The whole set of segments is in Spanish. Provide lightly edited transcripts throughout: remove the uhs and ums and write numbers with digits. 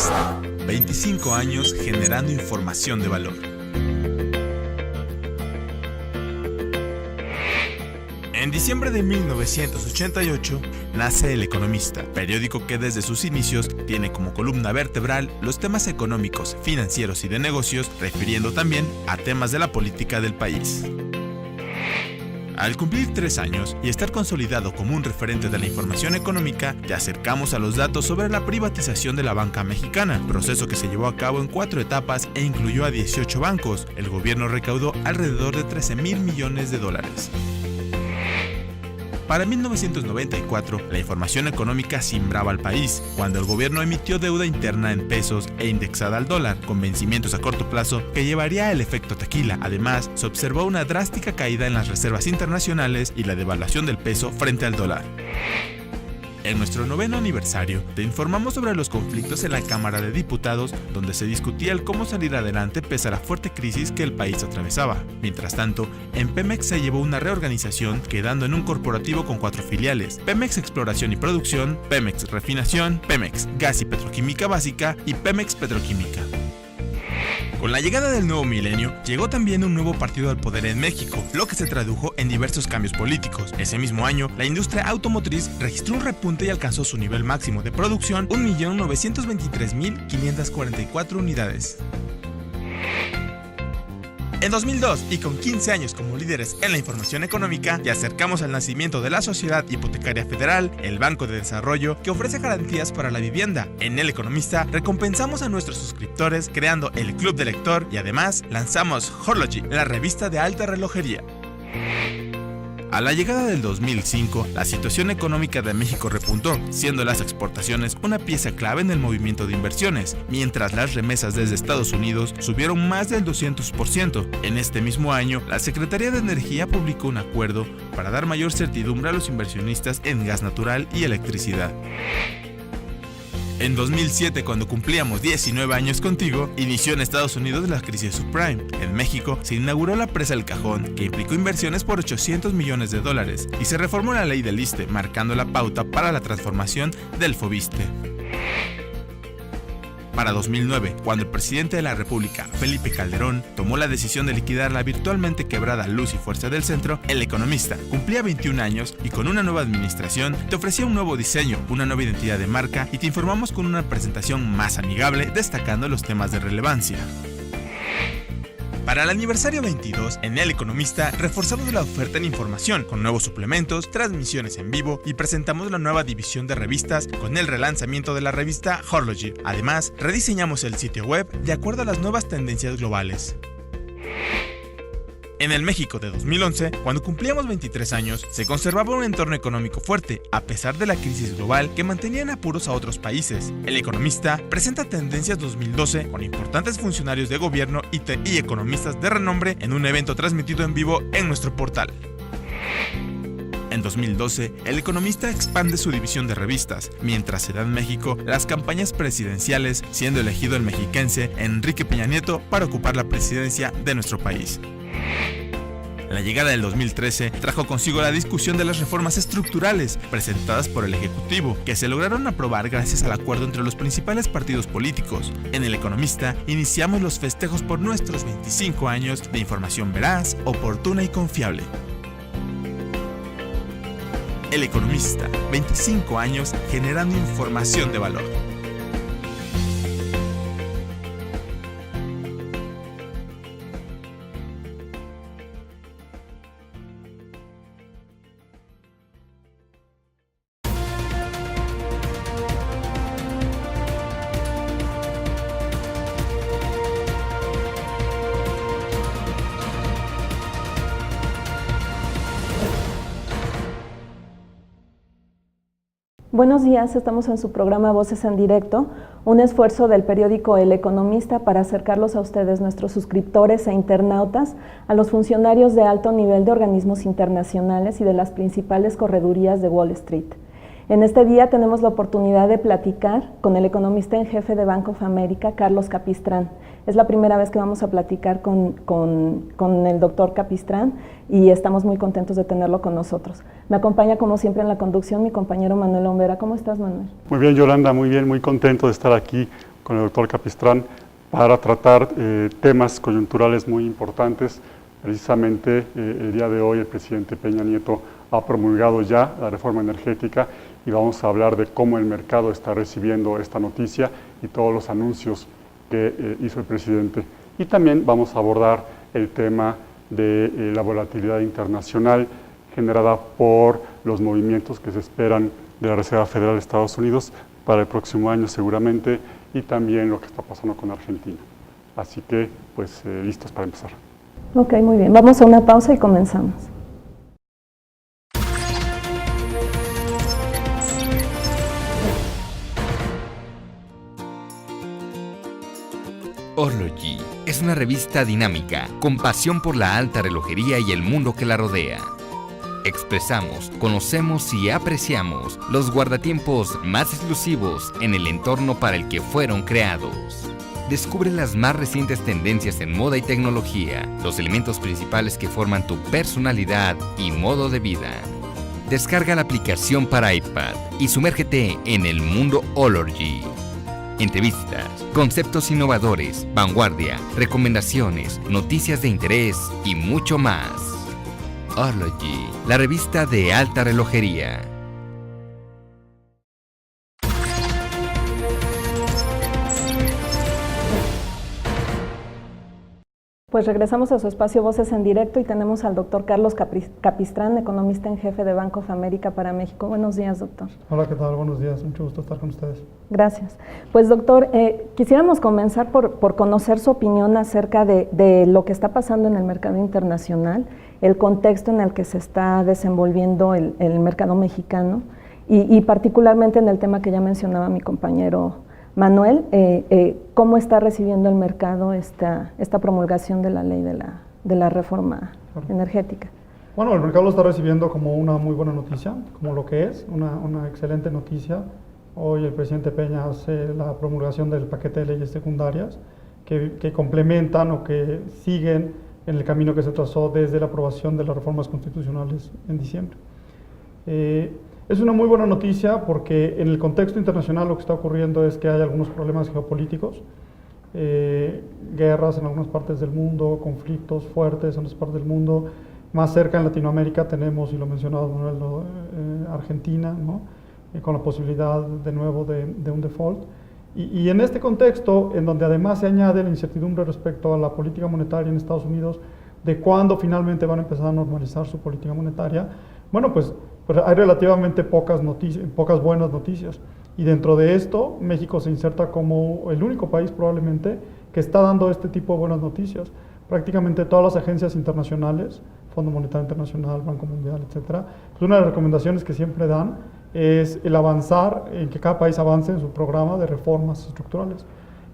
Economista. 25 años generando información de valor. En diciembre de 1988 nace El Economista, periódico que desde sus inicios tiene como columna vertebral los temas económicos, financieros y de negocios, refiriendo también a temas de la política del país. Al cumplir 3 años y estar consolidado como un referente de la información económica, te acercamos a los datos sobre la privatización de la banca mexicana, proceso que se llevó a cabo en 4 etapas e incluyó a 18 bancos. El gobierno recaudó alrededor de $13,000 millones. Para 1994, la información económica cimbraba al país, cuando el gobierno emitió deuda interna en pesos e indexada al dólar, con vencimientos a corto plazo que llevaría el efecto tequila. Además, se observó una drástica caída en las reservas internacionales y la devaluación del peso frente al dólar. En nuestro 9º aniversario, te informamos sobre los conflictos en la Cámara de Diputados, donde se discutía el cómo salir adelante pese a la fuerte crisis que el país atravesaba. Mientras tanto, en Pemex se llevó una reorganización, quedando en un corporativo con 4 filiales: Pemex Exploración y Producción, Pemex Refinación, Pemex Gas y Petroquímica Básica y Pemex Petroquímica. Con la llegada del nuevo milenio, llegó también un nuevo partido al poder en México, lo que se tradujo en diversos cambios políticos. Ese mismo año, la industria automotriz registró un repunte y alcanzó su nivel máximo de producción, 1.923.544 unidades. En 2002, y con 15 años como líderes en la información económica, te acercamos al nacimiento de la Sociedad Hipotecaria Federal, el banco de desarrollo que ofrece garantías para la vivienda. En El Economista, recompensamos a nuestros suscriptores creando el Club de Lector y además lanzamos Horlogy, la revista de alta relojería. A la llegada del 2005, la situación económica de México repuntó, siendo las exportaciones una pieza clave en el movimiento de inversiones, mientras las remesas desde Estados Unidos subieron más del 200%. En este mismo año, la Secretaría de Energía publicó un acuerdo para dar mayor certidumbre a los inversionistas en gas natural y electricidad. En 2007, cuando cumplíamos 19 años contigo, inició en Estados Unidos la crisis subprime. En México se inauguró la presa El Cajón, que implicó inversiones por $800 millones, y se reformó la ley del ISSSTE, marcando la pauta para la transformación del FOBISSSTE. Para 2009, cuando el presidente de la República, Felipe Calderón, tomó la decisión de liquidar la virtualmente quebrada Luz y Fuerza del Centro, El Economista cumplía 21 años y con una nueva administración te ofrecía un nuevo diseño, una nueva identidad de marca y te informamos con una presentación más amigable, destacando los temas de relevancia. Para el aniversario 22, en El Economista reforzamos la oferta en información con nuevos suplementos, transmisiones en vivo y presentamos la nueva división de revistas con el relanzamiento de la revista Horlogy. Además, rediseñamos el sitio web de acuerdo a las nuevas tendencias globales. En el México de 2011, cuando cumplíamos 23 años, se conservaba un entorno económico fuerte, a pesar de la crisis global que mantenía en apuros a otros países. El Economista presenta Tendencias 2012 con importantes funcionarios de gobierno y economistas de renombre en un evento transmitido en vivo en nuestro portal. En 2012, El Economista expande su división de revistas, mientras se da en México las campañas presidenciales, siendo elegido el mexiquense Enrique Peña Nieto para ocupar la presidencia de nuestro país. La llegada del 2013 trajo consigo la discusión de las reformas estructurales presentadas por el Ejecutivo, que se lograron aprobar gracias al acuerdo entre los principales partidos políticos. En El Economista iniciamos los festejos por nuestros 25 años de información veraz, oportuna y confiable. El Economista, 25 años generando información de valor. Buenos días, estamos en su programa Voces en Directo, un esfuerzo del periódico El Economista para acercarlos a ustedes, nuestros suscriptores e internautas, a los funcionarios de alto nivel de organismos internacionales y de las principales corredurías de Wall Street. En este día tenemos la oportunidad de platicar con el economista en jefe de Bank of America, Carlos Capistrán. Es la primera vez que vamos a platicar con el doctor Capistrán y estamos muy contentos de tenerlo con nosotros. Me acompaña como siempre en la conducción mi compañero Manuel Ombera. ¿Cómo estás, Manuel? Muy bien, Yolanda, muy bien, muy contento de estar aquí con el doctor Capistrán para tratar temas coyunturales muy importantes. Precisamente el día de hoy el presidente Peña Nieto ha promulgado ya la reforma energética y vamos a hablar de cómo el mercado está recibiendo esta noticia y todos los anuncios que hizo el presidente. Y también vamos a abordar el tema de la volatilidad internacional generada por los movimientos que se esperan de la Reserva Federal de Estados Unidos para el próximo año seguramente, y también lo que está pasando con Argentina. Así que, pues, listos para empezar. Ok, muy bien. Vamos a una pausa y comenzamos. Horlogy es una revista dinámica con pasión por la alta relojería y el mundo que la rodea. Expresamos, conocemos y apreciamos los guardatiempos más exclusivos en el entorno para el que fueron creados. Descubre las más recientes tendencias en moda y tecnología, los elementos principales que forman tu personalidad y modo de vida. Descarga la aplicación para iPad y sumérgete en el mundo Horlogy. Entrevistas, conceptos innovadores, vanguardia, recomendaciones, noticias de interés y mucho más. Horlogy, la revista de alta relojería. Pues regresamos a su espacio Voces en Directo y tenemos al doctor Carlos Capistrán, economista en jefe de Banco of America para México. Buenos días, doctor. Hola, ¿qué tal? Buenos días, mucho gusto estar con ustedes. Gracias. Pues doctor, quisiéramos comenzar por conocer su opinión acerca de lo que está pasando en el mercado internacional, el contexto en el que se está desenvolviendo el mercado mexicano y particularmente en el tema que ya mencionaba mi compañero Manuel, ¿cómo está recibiendo el mercado esta promulgación de la ley de la reforma energética? Bueno, el mercado lo está recibiendo como una muy buena noticia, como lo que es, una excelente noticia. Hoy el presidente Peña hace la promulgación del paquete de leyes secundarias que complementan o que siguen en el camino que se trazó desde la aprobación de las reformas constitucionales en diciembre. Es una muy buena noticia porque en el contexto internacional lo que está ocurriendo es que hay algunos problemas geopolíticos, guerras en algunas partes del mundo, conflictos fuertes en otras partes del mundo. Más cerca en Latinoamérica tenemos, y lo mencionaba Manuel, Argentina, ¿no? Con la posibilidad de nuevo de un default. Y en este contexto, en donde además se añade la incertidumbre respecto a la política monetaria en Estados Unidos, de cuándo finalmente van a empezar a normalizar su política monetaria, bueno, pues hay relativamente pocas buenas noticias. Y dentro de esto, México se inserta como el único país probablemente que está dando este tipo de buenas noticias. Prácticamente todas las agencias internacionales, Fondo Monetario Internacional, Banco Mundial, etcétera, pues una de las recomendaciones que siempre dan es el avanzar, en que cada país avance en su programa de reformas estructurales.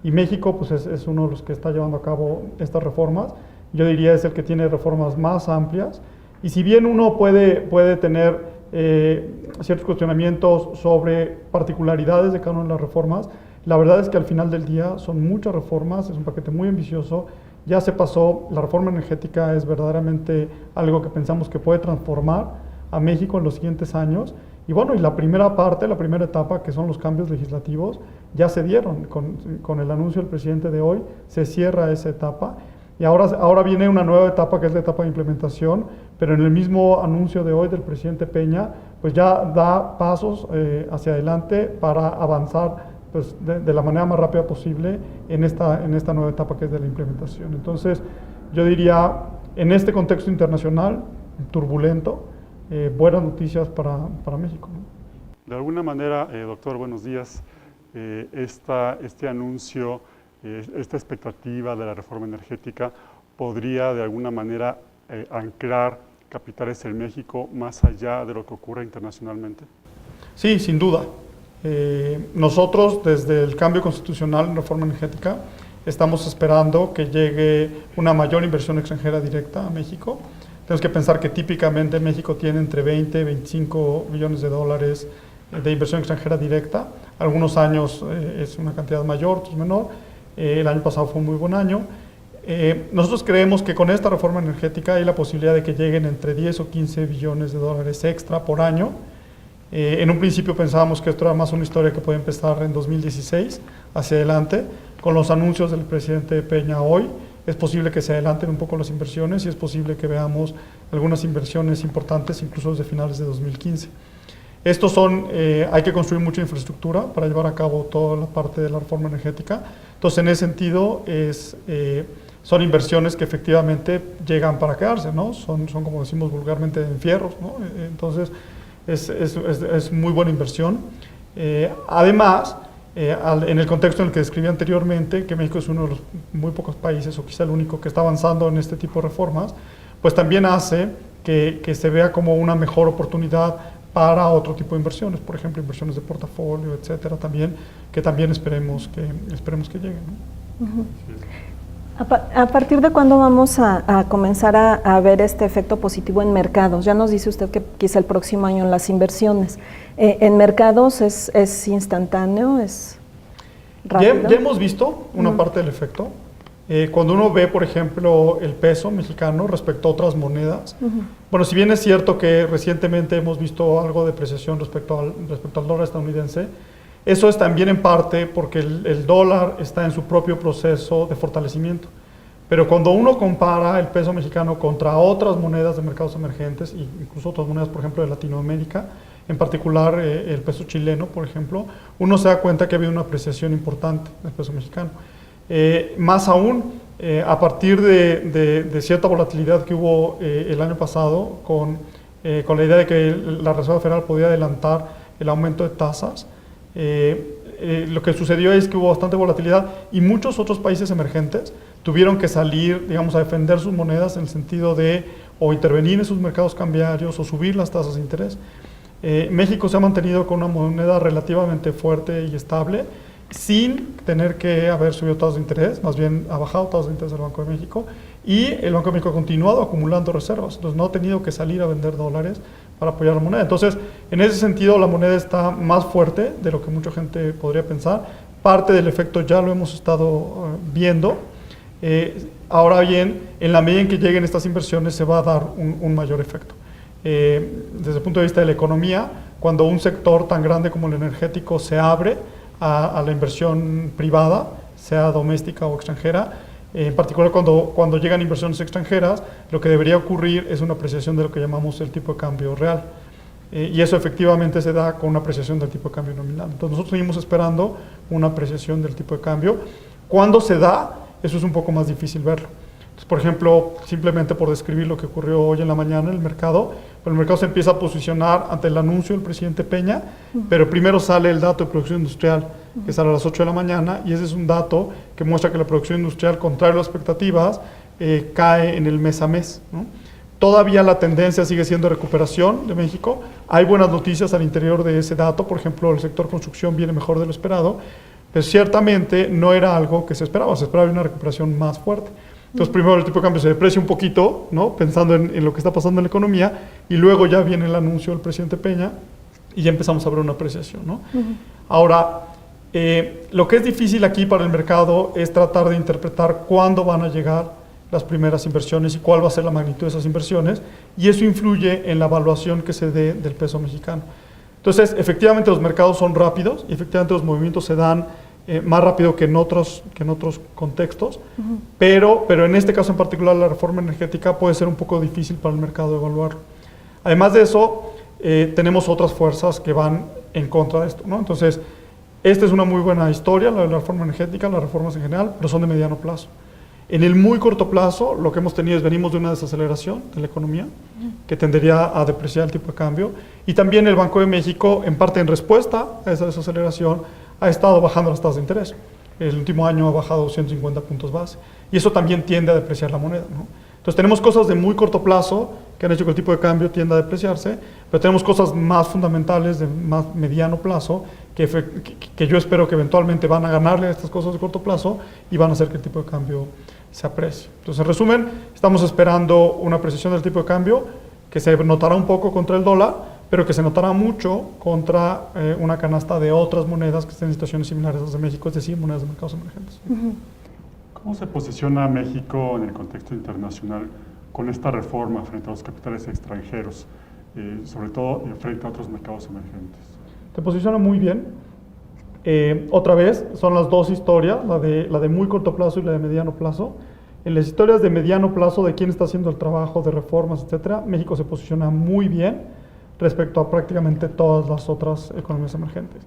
Y México pues es uno de los que está llevando a cabo estas reformas. Yo diría es el que tiene reformas más amplias. Y si bien uno puede tener ciertos cuestionamientos sobre particularidades de cada una de las reformas, la verdad es que al final del día son muchas reformas, es un paquete muy ambicioso. Ya se pasó, la reforma energética es verdaderamente algo que pensamos que puede transformar a México en los siguientes años. Y bueno, y la primera parte, la primera etapa, que son los cambios legislativos, ya se dieron. Con el anuncio del presidente de hoy, se cierra esa etapa. Y ahora viene una nueva etapa, que es la etapa de implementación, pero en el mismo anuncio de hoy del presidente Peña, pues ya da pasos hacia adelante para avanzar pues, de la manera más rápida posible en esta nueva etapa que es de la implementación. Entonces, yo diría, en este contexto internacional turbulento, buenas noticias para México, ¿no? De alguna manera, doctor, buenos días. Este anuncio, esta expectativa de la reforma energética podría de alguna manera anclar capitales en México más allá de lo que ocurre internacionalmente. Sí, sin duda. Nosotros, desde el cambio constitucional en reforma energética, estamos esperando que llegue una mayor inversión extranjera directa a México. Tenemos que pensar que típicamente México tiene entre 20 y 25 billones de dólares de inversión extranjera directa. Algunos años es una cantidad mayor, otros menor. El año pasado fue un muy buen año. Nosotros creemos que con esta reforma energética hay la posibilidad de que lleguen entre 10 o 15 billones de dólares extra por año. En un principio pensábamos que esto era más una historia que podía empezar en 2016 hacia adelante. Con los anuncios del presidente Peña hoy, es posible que se adelanten un poco las inversiones y es posible que veamos algunas inversiones importantes incluso desde finales de 2015. Estos son, hay que construir mucha infraestructura para llevar a cabo toda la parte de la reforma energética. Entonces, en ese sentido, son inversiones que efectivamente llegan para quedarse, ¿no? Son como decimos vulgarmente, enfierros, ¿no? Entonces, es muy buena inversión. Además, en el contexto en el que describí anteriormente, que México es uno de los muy pocos países, o quizá el único, que está avanzando en este tipo de reformas, pues también hace que se vea como una mejor oportunidad para otro tipo de inversiones, por ejemplo, inversiones de portafolio, etcétera, también, que también esperemos que lleguen, ¿no? Uh-huh. ¿A partir de cuándo vamos a comenzar a ver este efecto positivo en mercados? Ya nos dice usted que quizá el próximo año en las inversiones. ¿En mercados es instantáneo, es rápido? Ya hemos visto una parte del efecto. Cuando uno ve, por ejemplo, el peso mexicano respecto a otras monedas, bueno, si bien es cierto que recientemente hemos visto algo de depreciación respecto al dólar estadounidense, eso es también en parte porque el dólar está en su propio proceso de fortalecimiento. Pero cuando uno compara el peso mexicano contra otras monedas de mercados emergentes, e incluso otras monedas, por ejemplo, de Latinoamérica, en particular el peso chileno, por ejemplo, uno se da cuenta que ha habido una apreciación importante del peso mexicano. Más aún, a partir de cierta volatilidad que hubo el año pasado, con la idea de que la Reserva Federal podía adelantar el aumento de tasas, lo que sucedió es que hubo bastante volatilidad y muchos otros países emergentes tuvieron que salir, digamos, a defender sus monedas en el sentido de o intervenir en sus mercados cambiarios o subir las tasas de interés. México se ha mantenido con una moneda relativamente fuerte y estable, sin tener que haber subido tasas de interés, más bien ha bajado tasas de interés del Banco de México, y el Banco de México ha continuado acumulando reservas, entonces no ha tenido que salir a vender dólares para apoyar la moneda. Entonces, en ese sentido, la moneda está más fuerte de lo que mucha gente podría pensar. Parte del efecto ya lo hemos estado viendo. Ahora bien, en la medida en que lleguen estas inversiones, se va a dar un mayor efecto. Desde el punto de vista de la economía, cuando un sector tan grande como el energético se abre a la inversión privada, sea doméstica o extranjera, en particular cuando llegan inversiones extranjeras, lo que debería ocurrir es una apreciación de lo que llamamos el tipo de cambio real. Y eso efectivamente se da con una apreciación del tipo de cambio nominal. Entonces nosotros seguimos esperando una apreciación del tipo de cambio. Cuando se da, eso es un poco más difícil verlo. Entonces, por ejemplo, simplemente por describir lo que ocurrió hoy en la mañana en el mercado se empieza a posicionar ante el anuncio del presidente Peña, pero primero sale el dato de producción industrial, que sale a las 8 de la mañana, y ese es un dato que muestra que la producción industrial, contrario a las expectativas, cae en el mes a mes, ¿no? Todavía la tendencia sigue siendo recuperación de México. Hay buenas noticias al interior de ese dato, por ejemplo, el sector construcción viene mejor de lo esperado, pero ciertamente no era algo que se esperaba una recuperación más fuerte. Entonces, primero el tipo de cambio se deprecia un poquito, ¿no? Pensando en lo que está pasando en la economía, y luego ya viene el anuncio del presidente Peña y ya empezamos a ver una apreciación, ¿no? Ahora, lo que es difícil aquí para el mercado es tratar de interpretar cuándo van a llegar las primeras inversiones y cuál va a ser la magnitud de esas inversiones, y eso influye en la evaluación que se dé del peso mexicano. Entonces, efectivamente los mercados son rápidos y efectivamente los movimientos se dan más rápido que en otros contextos, pero en este caso en particular la reforma energética puede ser un poco difícil para el mercado evaluarlo. Además de eso, tenemos otras fuerzas que van en contra de esto, ¿no? Entonces, esta es una muy buena historia, la de la reforma energética, las reformas en general, pero son de mediano plazo. En el muy corto plazo, lo que hemos tenido es venimos de una desaceleración de la economía que tendería a depreciar el tipo de cambio, y también el Banco de México, en parte en respuesta a esa desaceleración, ha estado bajando las tasas de interés. El último año ha bajado 150 puntos base, y eso también tiende a depreciar la moneda, ¿no? Entonces tenemos cosas de muy corto plazo que han hecho que el tipo de cambio tienda a depreciarse, pero tenemos cosas más fundamentales de más mediano plazo que yo espero que eventualmente van a ganarle a estas cosas de corto plazo y van a hacer que el tipo de cambio se aprecie. Entonces, en resumen, estamos esperando una apreciación del tipo de cambio que se notará un poco contra el dólar, pero que se notará mucho contra una canasta de otras monedas que estén en situaciones similares a las de México, es decir, monedas de mercados emergentes. ¿Cómo se posiciona México en el contexto internacional con esta reforma frente a los capitales extranjeros? sobre todo frente a otros mercados emergentes. Te posiciona muy bien. Otra vez, son las dos historias, la de muy corto plazo y la de mediano plazo. En las historias de mediano plazo, de quién está haciendo el trabajo, de reformas, etcétera, México se posiciona muy bien respecto a prácticamente todas las otras economías emergentes.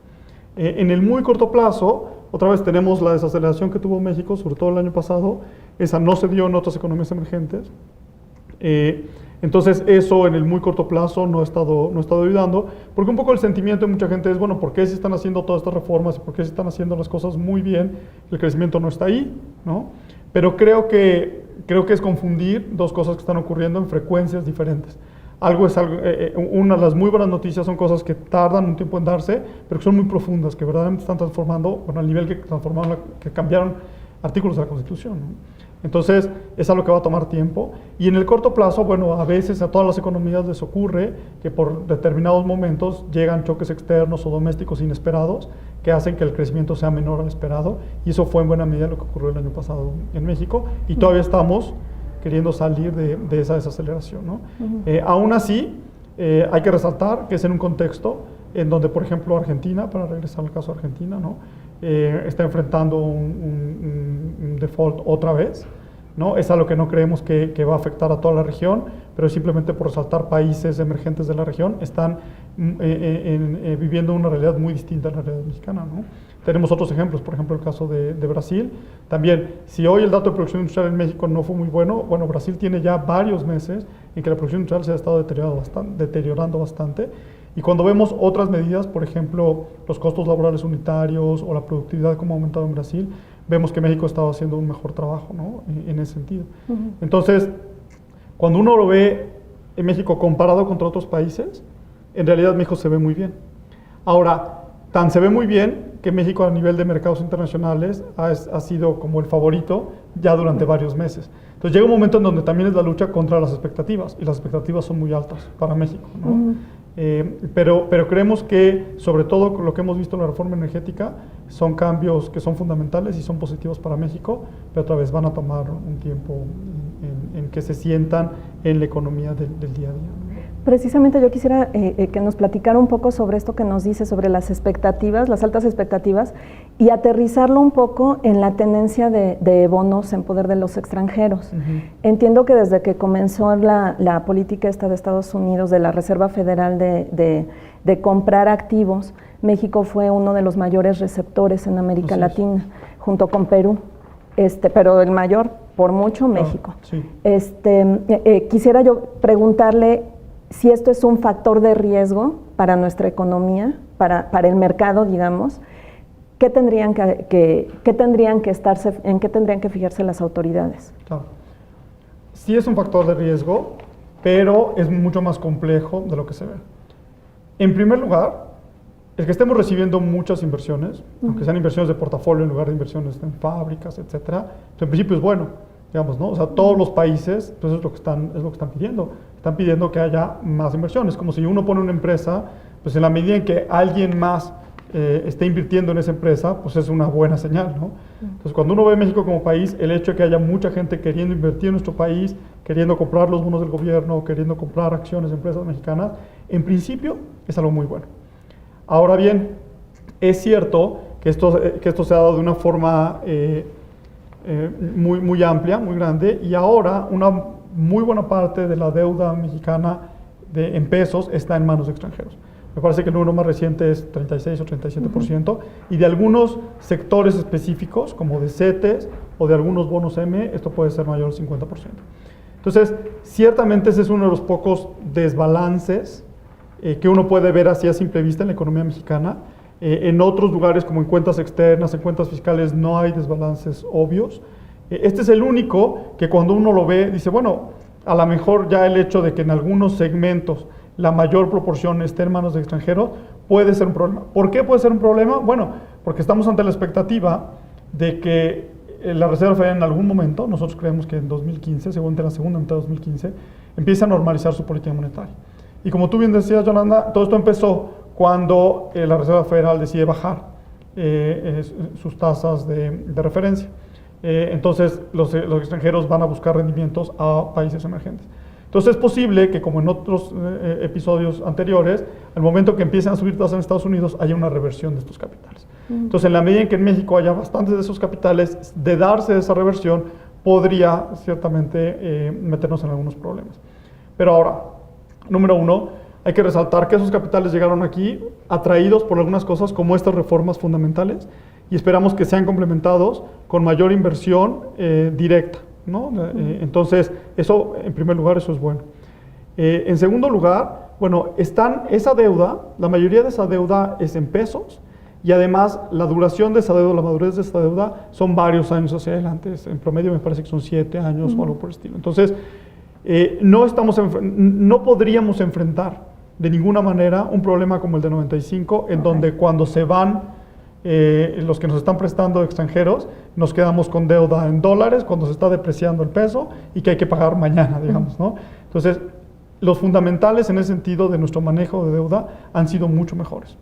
En el muy corto plazo, otra vez tenemos la desaceleración que tuvo México, sobre todo el año pasado, esa no se dio en otras economías emergentes. Entonces eso en el muy corto plazo no ha estado ayudando, porque un poco el sentimiento de mucha gente es, bueno, ¿por qué se están haciendo todas estas reformas y por qué se están haciendo las cosas muy bien? El crecimiento no está ahí, ¿no? Pero creo que es confundir dos cosas que están ocurriendo en frecuencias diferentes. Una de las muy buenas noticias son cosas que tardan un tiempo en darse, pero que son muy profundas, que verdaderamente están transformando, bueno, al nivel que cambiaron artículos de la Constitución, ¿no? Entonces, es algo que va a tomar tiempo. Y en el corto plazo, bueno, a veces a todas las economías les ocurre que por determinados momentos llegan choques externos o domésticos inesperados que hacen que el crecimiento sea menor al esperado. Y eso fue en buena medida lo que ocurrió el año pasado en México. Y todavía estamos queriendo salir de esa desaceleración, ¿no? Aún así, hay que resaltar que es en un contexto en donde, por ejemplo, Argentina, para regresar al caso de Argentina, ¿no? Está enfrentando un default otra vez, ¿no? Es algo que no creemos que va a afectar a toda la región, pero simplemente por resaltar países emergentes de la región están viviendo una realidad muy distinta a la realidad mexicana, ¿no? Tenemos otros ejemplos, por ejemplo el caso de Brasil. También, si hoy el dato de producción industrial en México no fue muy bueno, Brasil tiene ya varios meses en que la producción industrial se ha estado deteriorando bastante. Y cuando vemos otras medidas, por ejemplo, los costos laborales unitarios o la productividad como ha aumentado en Brasil, vemos que México estaba haciendo un mejor trabajo, ¿no? en ese sentido. Entonces, cuando uno lo ve en México comparado contra otros países, en realidad México se ve muy bien. Ahora, tan se ve muy bien que México a nivel de mercados internacionales ha sido como el favorito ya durante varios meses. Entonces llega un momento en donde también es la lucha contra las expectativas, y las expectativas son muy altas para México, ¿no? Pero creemos que, sobre todo con lo que hemos visto en la reforma energética, son cambios que son fundamentales y son positivos para México, pero otra vez van a tomar un tiempo en que se sientan en la economía del día a día. Precisamente yo quisiera que nos platicara un poco sobre esto que nos dice sobre las expectativas, las altas expectativas, y aterrizarlo un poco en la tendencia de bonos en poder de los extranjeros. Entiendo que desde que comenzó la política esta de Estados Unidos, de la Reserva Federal de comprar activos, México fue uno de los mayores receptores en América Latina, junto con Perú, pero el mayor, por mucho, México. Sí. Quisiera yo preguntarle si esto es un factor de riesgo para nuestra economía, para el mercado, digamos. ¿En qué tendrían que fijarse las autoridades? Claro. Sí es un factor de riesgo, pero es mucho más complejo de lo que se ve. En primer lugar, el que estemos recibiendo muchas inversiones, aunque sean inversiones de portafolio en lugar de inversiones en fábricas, etcétera, en principio es bueno, digamos, ¿no? O sea, todos los países, pues es lo que están pidiendo. Están pidiendo que haya más inversiones, como si uno pone una empresa, pues en la medida en que alguien más esté invirtiendo en esa empresa, pues es una buena señal, ¿no? Entonces, cuando uno ve México como país, el hecho de que haya mucha gente queriendo invertir en nuestro país, queriendo comprar los bonos del gobierno, queriendo comprar acciones de empresas mexicanas, en principio es algo muy bueno. Ahora bien, es cierto que esto se ha dado de una forma muy amplia, muy grande, y ahora una muy buena parte de la deuda mexicana en pesos está en manos de extranjeros. Me parece que el número más reciente es 36 o 37%, y de algunos sectores específicos, como de CETES o de algunos bonos M, esto puede ser mayor al 50%. Entonces, ciertamente ese es uno de los pocos desbalances que uno puede ver así a simple vista en la economía mexicana. En otros lugares, como en cuentas externas, en cuentas fiscales, no hay desbalances obvios. Este es el único que cuando uno lo ve, dice, bueno, a lo mejor ya el hecho de que en algunos segmentos la mayor proporción esté en manos de extranjeros puede ser un problema. ¿Por qué puede ser un problema? Bueno, porque estamos ante la expectativa de que la Reserva Federal en algún momento, nosotros creemos que en 2015, según la segunda mitad de 2015, empiece a normalizar su política monetaria. Y como tú bien decías, Yolanda, todo esto empezó cuando la Reserva Federal decide bajar sus tasas de referencia. Entonces, los extranjeros van a buscar rendimientos a países emergentes. Entonces es posible que, como en otros episodios anteriores, al momento que empiecen a subir tasas en Estados Unidos, haya una reversión de estos capitales. Entonces, en la medida en que en México haya bastantes de esos capitales, de darse esa reversión, podría ciertamente meternos en algunos problemas. Pero ahora, número uno, hay que resaltar que esos capitales llegaron aquí atraídos por algunas cosas como estas reformas fundamentales y esperamos que sean complementados con mayor inversión directa, ¿no? Entonces, eso, en primer lugar, eso es bueno. En segundo lugar, bueno, esa deuda, la mayoría de esa deuda es en pesos y además la duración de esa deuda, la madurez de esa deuda son varios años hacia adelante. En promedio me parece que son 7 años o algo por el estilo. Entonces, no podríamos enfrentar de ninguna manera un problema como el de 95, en donde cuando se van los que nos están prestando extranjeros, nos quedamos con deuda en dólares cuando se está depreciando el peso y que hay que pagar mañana, digamos, ¿no? Entonces, los fundamentales en ese sentido de nuestro manejo de deuda han sido mucho mejores.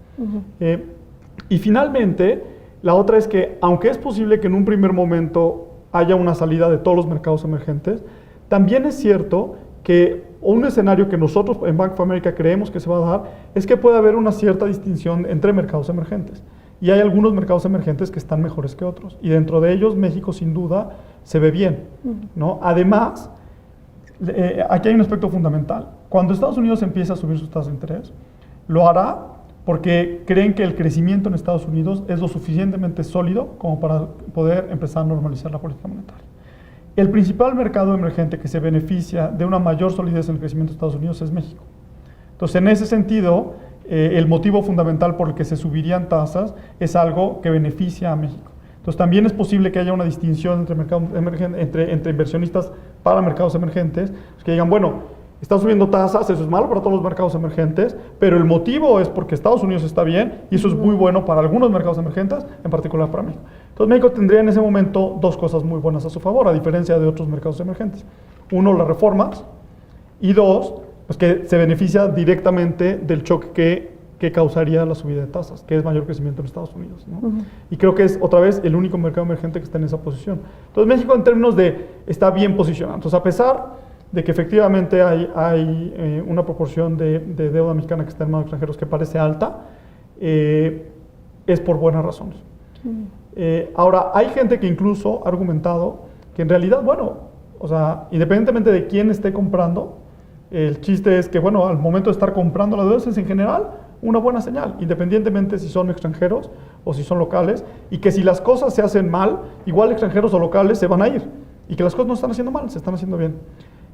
Y finalmente, la otra es que, aunque es posible que en un primer momento haya una salida de todos los mercados emergentes, también es cierto que un escenario que nosotros en Bank of America creemos que se va a dar es que puede haber una cierta distinción entre mercados emergentes. Y hay algunos mercados emergentes que están mejores que otros. Y dentro de ellos, México sin duda se ve bien, ¿no? Además, aquí hay un aspecto fundamental. Cuando Estados Unidos empiece a subir sus tasas de interés, lo hará porque creen que el crecimiento en Estados Unidos es lo suficientemente sólido como para poder empezar a normalizar la política monetaria. El principal mercado emergente que se beneficia de una mayor solidez en el crecimiento de Estados Unidos es México. Entonces, en ese sentido, el motivo fundamental por el que se subirían tasas es algo que beneficia a México. Entonces, también es posible que haya una distinción entre inversionistas para mercados emergentes, que digan, bueno, están subiendo tasas, eso es malo para todos los mercados emergentes, pero el motivo es porque Estados Unidos está bien y eso es muy bueno para algunos mercados emergentes, en particular para México. Entonces, México tendría en ese momento dos cosas muy buenas a su favor, a diferencia de otros mercados emergentes. Uno, las reformas, y dos, pues que se beneficia directamente del choque que causaría la subida de tasas, que es mayor crecimiento en Estados Unidos, ¿no? Y creo que es otra vez el único mercado emergente que está en esa posición. Entonces, México en términos de está bien posicionado. Entonces, a pesar de que efectivamente hay una proporción de deuda mexicana que está en manos de extranjeros que parece alta, es por buenas razones. Ahora, hay gente que incluso ha argumentado que en realidad, bueno, o sea, independientemente de quién esté comprando, el chiste es que, bueno, al momento de estar comprando las deudas es en general una buena señal, independientemente si son extranjeros o si son locales, y que si las cosas se hacen mal, igual extranjeros o locales se van a ir, y que las cosas no están haciendo mal, se están haciendo bien.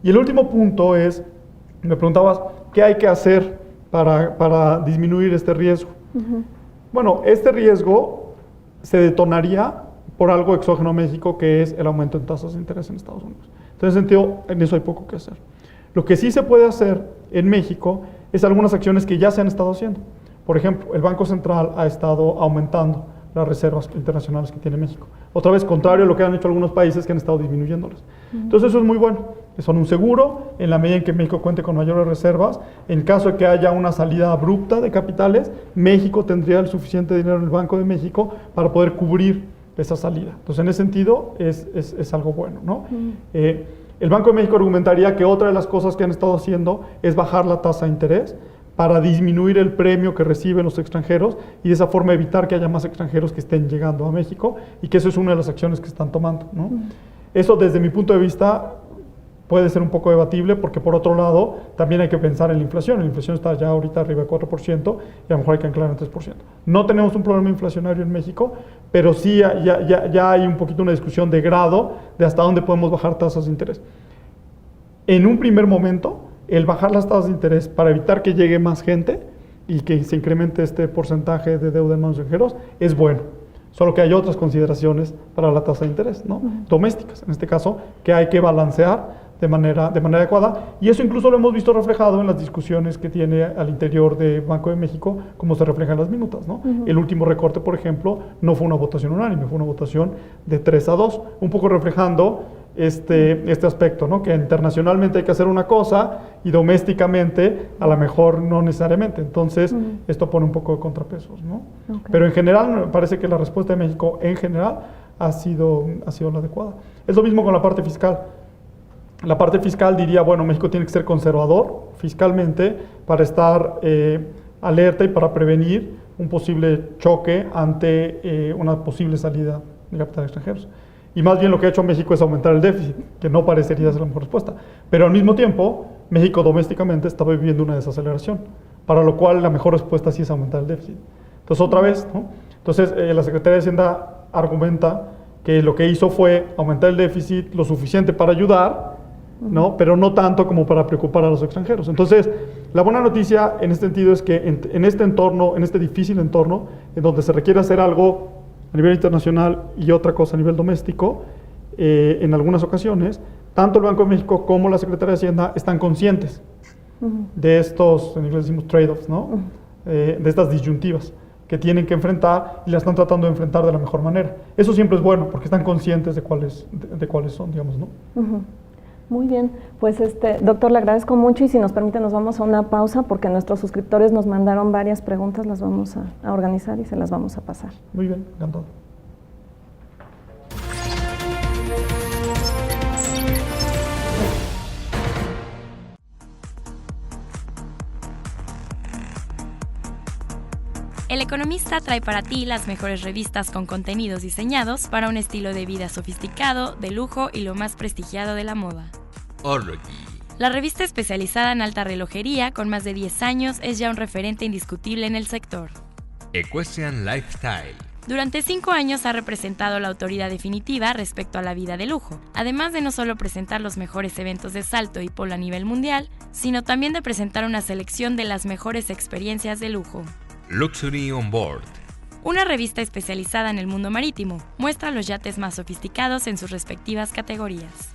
Y el último punto es, me preguntabas, ¿qué hay que hacer para disminuir este riesgo? Bueno, este riesgo se detonaría por algo exógeno a México, que es el aumento en tasas de interés en Estados Unidos. Entonces, en ese sentido, en eso hay poco que hacer. Lo que sí se puede hacer en México es algunas acciones que ya se han estado haciendo. Por ejemplo, el Banco Central ha estado aumentando las reservas internacionales que tiene México. Otra vez, contrario a lo que han hecho algunos países que han estado disminuyéndolas. Entonces, eso es muy bueno. Son un seguro en la medida en que México cuente con mayores reservas. En caso de que haya una salida abrupta de capitales, México tendría el suficiente dinero en el Banco de México para poder cubrir esa salida. Entonces, en ese sentido, es algo bueno, ¿no? El Banco de México argumentaría que otra de las cosas que han estado haciendo es bajar la tasa de interés para disminuir el premio que reciben los extranjeros y de esa forma evitar que haya más extranjeros que estén llegando a México, y que eso es una de las acciones que están tomando, ¿no? Eso, desde mi punto de vista, puede ser un poco debatible, porque por otro lado también hay que pensar en la inflación. La inflación está ya ahorita arriba de 4% y a lo mejor hay que anclar en 3%. No tenemos un problema inflacionario en México, pero sí ya hay un poquito una discusión de grado de hasta dónde podemos bajar tasas de interés. En un primer momento, el bajar las tasas de interés para evitar que llegue más gente y que se incremente este porcentaje de deuda en manos de extranjeros es bueno. Solo que hay otras consideraciones para la tasa de interés, ¿no? Domésticas, en este caso, que hay que balancear de manera adecuada, y eso incluso lo hemos visto reflejado en las discusiones que tiene al interior de Banco de México, como se refleja en las minutas, ¿no? El último recorte, por ejemplo, no fue una votación unánime, fue una votación de 3-2, un poco reflejando este aspecto, ¿no? Que internacionalmente hay que hacer una cosa y domésticamente a lo mejor no necesariamente. Entonces, esto pone un poco de contrapesos, ¿no? Pero en general, me parece que la respuesta de México en general ha sido la adecuada. Es lo mismo con la parte fiscal. La parte fiscal diría, bueno, México tiene que ser conservador fiscalmente para estar alerta y para prevenir un posible choque ante una posible salida de capital extranjeros. Y más bien lo que ha hecho México es aumentar el déficit, que no parecería ser la mejor respuesta. Pero al mismo tiempo, México domésticamente está viviendo una desaceleración, para lo cual la mejor respuesta sí es aumentar el déficit. Entonces, otra vez, ¿no? Entonces, la Secretaría de Hacienda argumenta que lo que hizo fue aumentar el déficit lo suficiente para ayudar, ¿no? Pero no tanto como para preocupar a los extranjeros. Entonces, la buena noticia en este sentido es que en este entorno, en este difícil entorno, en donde se requiere hacer algo a nivel internacional y otra cosa a nivel doméstico, en algunas ocasiones, tanto el Banco de México como la Secretaría de Hacienda están conscientes de estos, en inglés decimos trade-offs, ¿no? De estas disyuntivas que tienen que enfrentar y la están tratando de enfrentar de la mejor manera. Eso siempre es bueno, porque están conscientes de cuáles son, digamos, ¿no? Muy bien, pues doctor, le agradezco mucho y si nos permite nos vamos a una pausa porque nuestros suscriptores nos mandaron varias preguntas, las vamos a organizar y se las vamos a pasar. Muy bien, encantado. El Economista trae para ti las mejores revistas con contenidos diseñados para un estilo de vida sofisticado, de lujo y lo más prestigiado de la moda. Horlogy. La revista especializada en alta relojería con más de 10 años es ya un referente indiscutible en el sector. Equestrian Lifestyle. Durante 5 años ha representado la autoridad definitiva respecto a la vida de lujo, además de no solo presentar los mejores eventos de salto y polo a nivel mundial, sino también de presentar una selección de las mejores experiencias de lujo. Luxury on Board. Una revista especializada en el mundo marítimo, muestra los yates más sofisticados en sus respectivas categorías.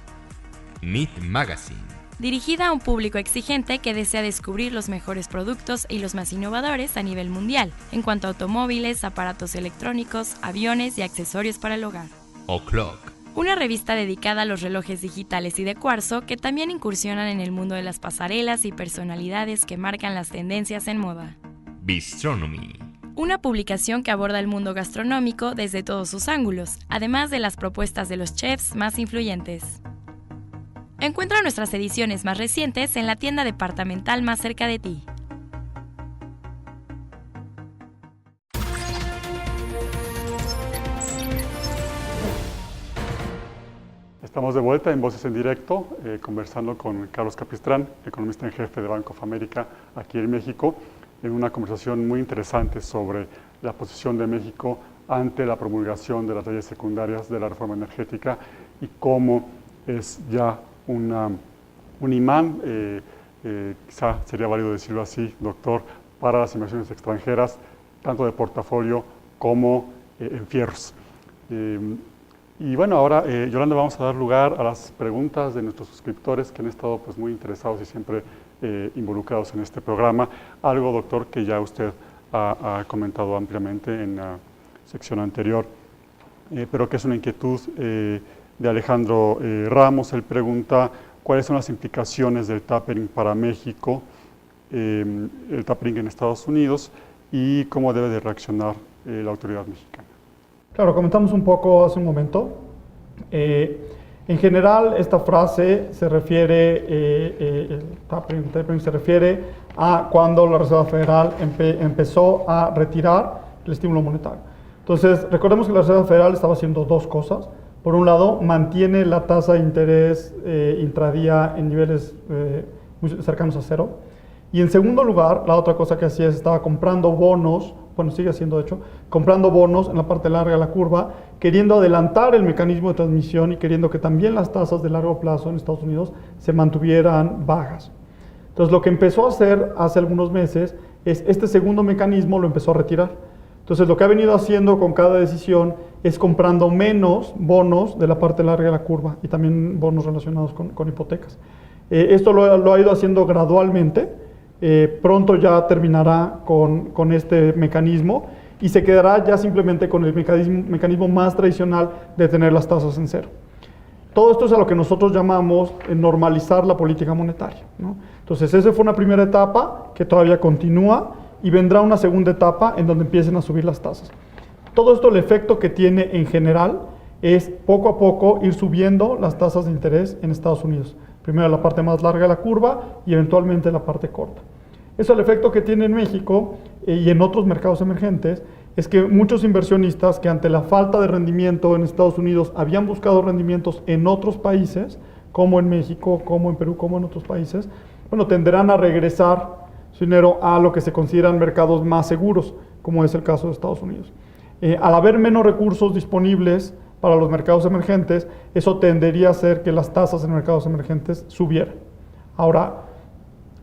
Meet Magazine. Dirigida a un público exigente que desea descubrir los mejores productos y los más innovadores a nivel mundial, en cuanto a automóviles, aparatos electrónicos, aviones y accesorios para el hogar. O'Clock. Una revista dedicada a los relojes digitales y de cuarzo que también incursionan en el mundo de las pasarelas y personalidades que marcan las tendencias en moda. Bistronomy. Una publicación que aborda el mundo gastronómico desde todos sus ángulos, además de las propuestas de los chefs más influyentes. Encuentra nuestras ediciones más recientes en la tienda departamental más cerca de ti. Estamos de vuelta en Voces en Directo, conversando con Carlos Capistrán, economista en jefe de Banco of America aquí en México, en una conversación muy interesante sobre la posición de México ante la promulgación de las leyes secundarias de la reforma energética y cómo es ya un imán, quizá sería válido decirlo así, doctor, para las inversiones extranjeras, tanto de portafolio como en fierros. Y bueno, ahora, Yolanda, vamos a dar lugar a las preguntas de nuestros suscriptores que han estado pues, muy interesados y siempre involucrados en este programa. Algo, doctor, que ya usted ha comentado ampliamente en la sección anterior, pero que es una inquietud de Alejandro Ramos. Él pregunta cuáles son las implicaciones del tapering para México, el tapering en Estados Unidos, y cómo debe de reaccionar la autoridad mexicana. Claro, comentamos un poco hace un momento. En general, esta frase se refiere, el tapering se refiere a cuando la Reserva Federal empezó a retirar el estímulo monetario. Entonces, recordemos que la Reserva Federal estaba haciendo dos cosas. Por un lado, mantiene la tasa de interés intradía en niveles muy cercanos a cero. Y en segundo lugar, la otra cosa que hacía es estaba comprando bonos, bueno, sigue haciendo de hecho, comprando bonos en la parte larga de la curva, queriendo adelantar el mecanismo de transmisión y queriendo que también las tasas de largo plazo en Estados Unidos se mantuvieran bajas. Entonces, lo que empezó a hacer hace algunos meses es este segundo mecanismo lo empezó a retirar. Entonces, lo que ha venido haciendo con cada decisión es comprando menos bonos de la parte larga de la curva y también bonos relacionados con hipotecas. Esto lo ha ido haciendo gradualmente. Pronto ya terminará con este mecanismo y se quedará ya simplemente con el mecanismo más tradicional de tener las tasas en cero. Todo esto es a lo que nosotros llamamos normalizar la política monetaria, ¿no? Entonces, esa fue una primera etapa que todavía continúa y vendrá una segunda etapa en donde empiecen a subir las tasas. Todo esto, el efecto que tiene en general es poco a poco ir subiendo las tasas de interés en Estados Unidos. Primero la parte más larga de la curva y eventualmente la parte corta. Eso, el efecto que tiene en México y en otros mercados emergentes es que muchos inversionistas que ante la falta de rendimiento en Estados Unidos habían buscado rendimientos en otros países, como en México, como en Perú, como en otros países, bueno, tenderán a regresar su dinero a lo que se consideran mercados más seguros, como es el caso de Estados Unidos. Al haber menos recursos disponibles para los mercados emergentes, eso tendería a hacer que las tasas en mercados emergentes subieran. Ahora,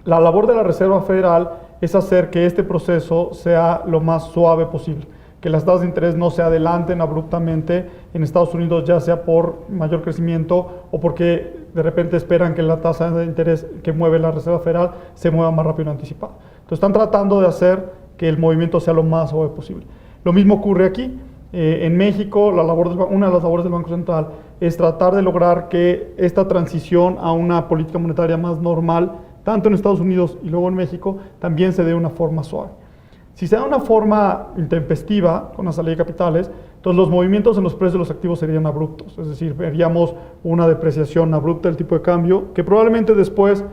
la labor de la Reserva Federal es hacer que este proceso sea lo más suave posible, que las tasas de interés no se adelanten abruptamente en Estados Unidos, ya sea por mayor crecimiento o porque de repente esperan que la tasa de interés que mueve la Reserva Federal se mueva más rápido de lo anticipado. Entonces están tratando de hacer que el movimiento sea lo más suave posible. Lo mismo ocurre aquí. En México, una de las labores del Banco Central es tratar de lograr que esta transición a una política monetaria más normal, tanto en Estados Unidos y luego en México, también se dé de una forma suave. Si se da de una forma intempestiva con la salida de capitales, entonces los movimientos en los precios de los activos serían abruptos, es decir, veríamos una depreciación abrupta del tipo de cambio, que probablemente después,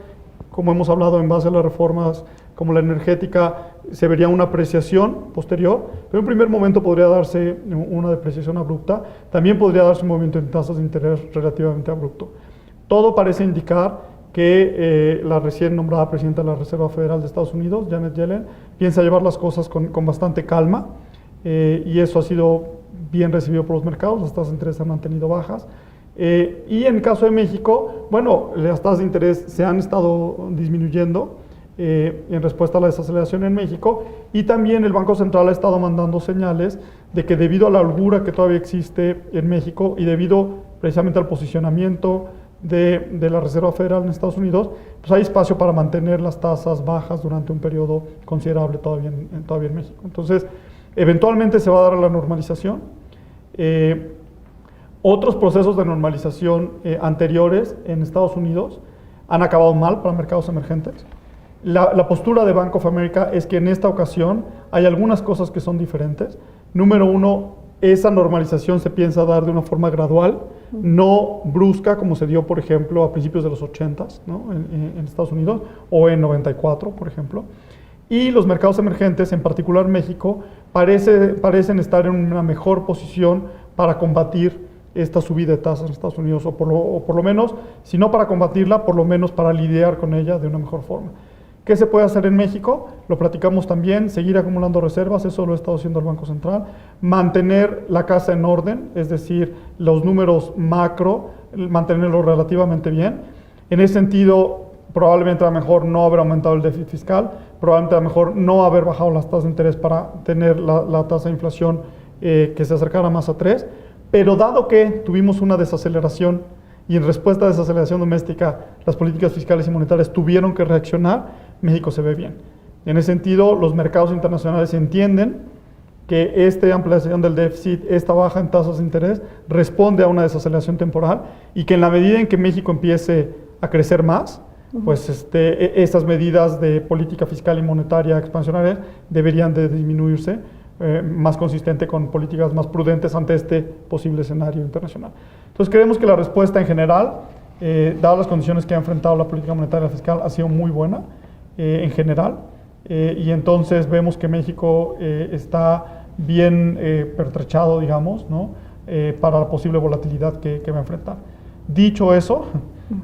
como hemos hablado en base a las reformas como la energética, se vería una apreciación posterior, pero en un primer momento podría darse una depreciación abrupta, también podría darse un movimiento en tasas de interés relativamente abrupto. Todo parece indicar que la recién nombrada presidenta de la Reserva Federal de Estados Unidos, Janet Yellen, piensa llevar las cosas con bastante calma y eso ha sido bien recibido por los mercados, las tasas de interés se han mantenido bajas. Y en el caso de México, bueno, las tasas de interés se han estado disminuyendo en respuesta a la desaceleración en México y también el Banco Central ha estado mandando señales de que debido a la holgura que todavía existe en México y debido precisamente al posicionamiento de la Reserva Federal en Estados Unidos, pues hay espacio para mantener las tasas bajas durante un periodo considerable todavía en México. Entonces, eventualmente se va a dar la normalización. Otros procesos de normalización anteriores en Estados Unidos han acabado mal para mercados emergentes. La postura de Bank of America es que en esta ocasión hay algunas cosas que son diferentes. Número uno, esa normalización se piensa dar de una forma gradual, no brusca como se dio, por ejemplo, a principios de los 80s, ¿no? en Estados Unidos, o en 94, por ejemplo. Y los mercados emergentes, en particular México, parecen estar en una mejor posición para combatir esta subida de tasas en Estados Unidos, o por lo menos, si no para combatirla, por lo menos para lidiar con ella de una mejor forma. ¿Qué se puede hacer en México? Lo platicamos también, seguir acumulando reservas, eso lo ha estado haciendo el Banco Central, mantener la casa en orden, es decir, los números macro, mantenerlos relativamente bien. En ese sentido, probablemente a lo mejor no haber aumentado el déficit fiscal, probablemente a lo mejor no haber bajado las tasas de interés para tener la tasa de inflación que se acercara más a 3, pero dado que tuvimos una desaceleración y en respuesta a esa desaceleración doméstica las políticas fiscales y monetarias tuvieron que reaccionar, México se ve bien. En ese sentido, los mercados internacionales entienden que esta ampliación del déficit, esta baja en tasas de interés, responde a una desaceleración temporal y que en la medida en que México empiece a crecer más, pues estas medidas de política fiscal y monetaria expansionarias deberían de disminuirse, más consistente con políticas más prudentes ante este posible escenario internacional. Entonces creemos que la respuesta en general, dadas las condiciones que ha enfrentado la política monetaria y fiscal, ha sido muy buena en general, y entonces vemos que México está bien pertrechado, digamos, ¿no? Para la posible volatilidad que va a enfrentar. Dicho eso,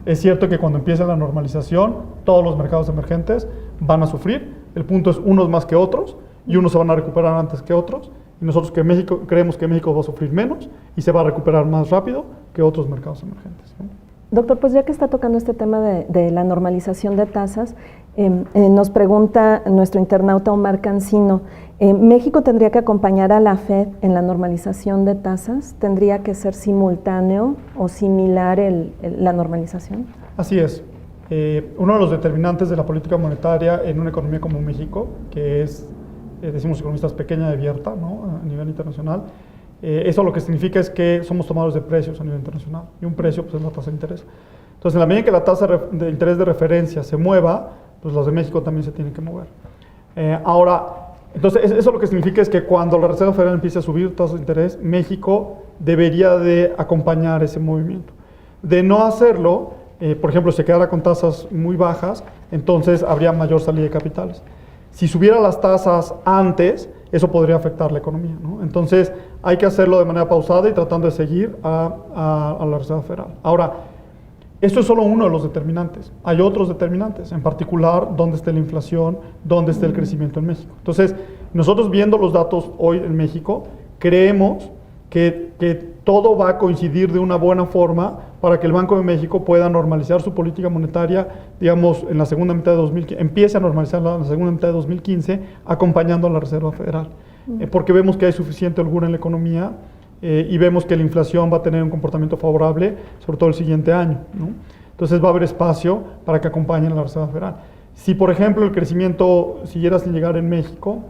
es cierto que cuando empiece la normalización, todos los mercados emergentes van a sufrir. El punto es unos más que otros, y unos se van a recuperar antes que otros, y nosotros creemos que México va a sufrir menos y se va a recuperar más rápido que otros mercados emergentes, ¿no? Doctor, pues ya que está tocando este tema de la normalización de tasas, nos pregunta nuestro internauta Omar Cancino, ¿México tendría que acompañar a la FED en la normalización de tasas? ¿Tendría que ser simultáneo o similar la normalización? Así es. Uno de los determinantes de la política monetaria en una economía como México, que es, decimos economistas, pequeña y abierta, ¿no? A nivel internacional, eso lo que significa es que somos tomadores de precios a nivel internacional, y un precio pues, es la tasa de interés. Entonces, en la medida en que la tasa de interés de referencia se mueva, pues las de México también se tienen que mover. Entonces, eso lo que significa es que cuando la Reserva Federal empiece a subir tasas de interés, México debería de acompañar ese movimiento. De no hacerlo, por ejemplo, se quedara con tasas muy bajas, entonces habría mayor salida de capitales. Si subiera las tasas antes, eso podría afectar la economía, ¿no? Entonces, hay que hacerlo de manera pausada y tratando de seguir a la Reserva Federal. Ahora, esto es solo uno de los determinantes. Hay otros determinantes, en particular, dónde está la inflación, dónde está el crecimiento en México. Entonces, nosotros viendo los datos hoy en México, creemos que todo va a coincidir de una buena forma para que el Banco de México pueda normalizar su política monetaria, digamos, en la segunda mitad de 2015, empiece a normalizarla en la segunda mitad de 2015, acompañando a la Reserva Federal. Porque vemos que hay suficiente holgura en la economía y vemos que la inflación va a tener un comportamiento favorable, sobre todo el siguiente año, ¿no? Entonces va a haber espacio para que acompañen a la Reserva Federal. Si, por ejemplo, el crecimiento siguiera sin llegar en México,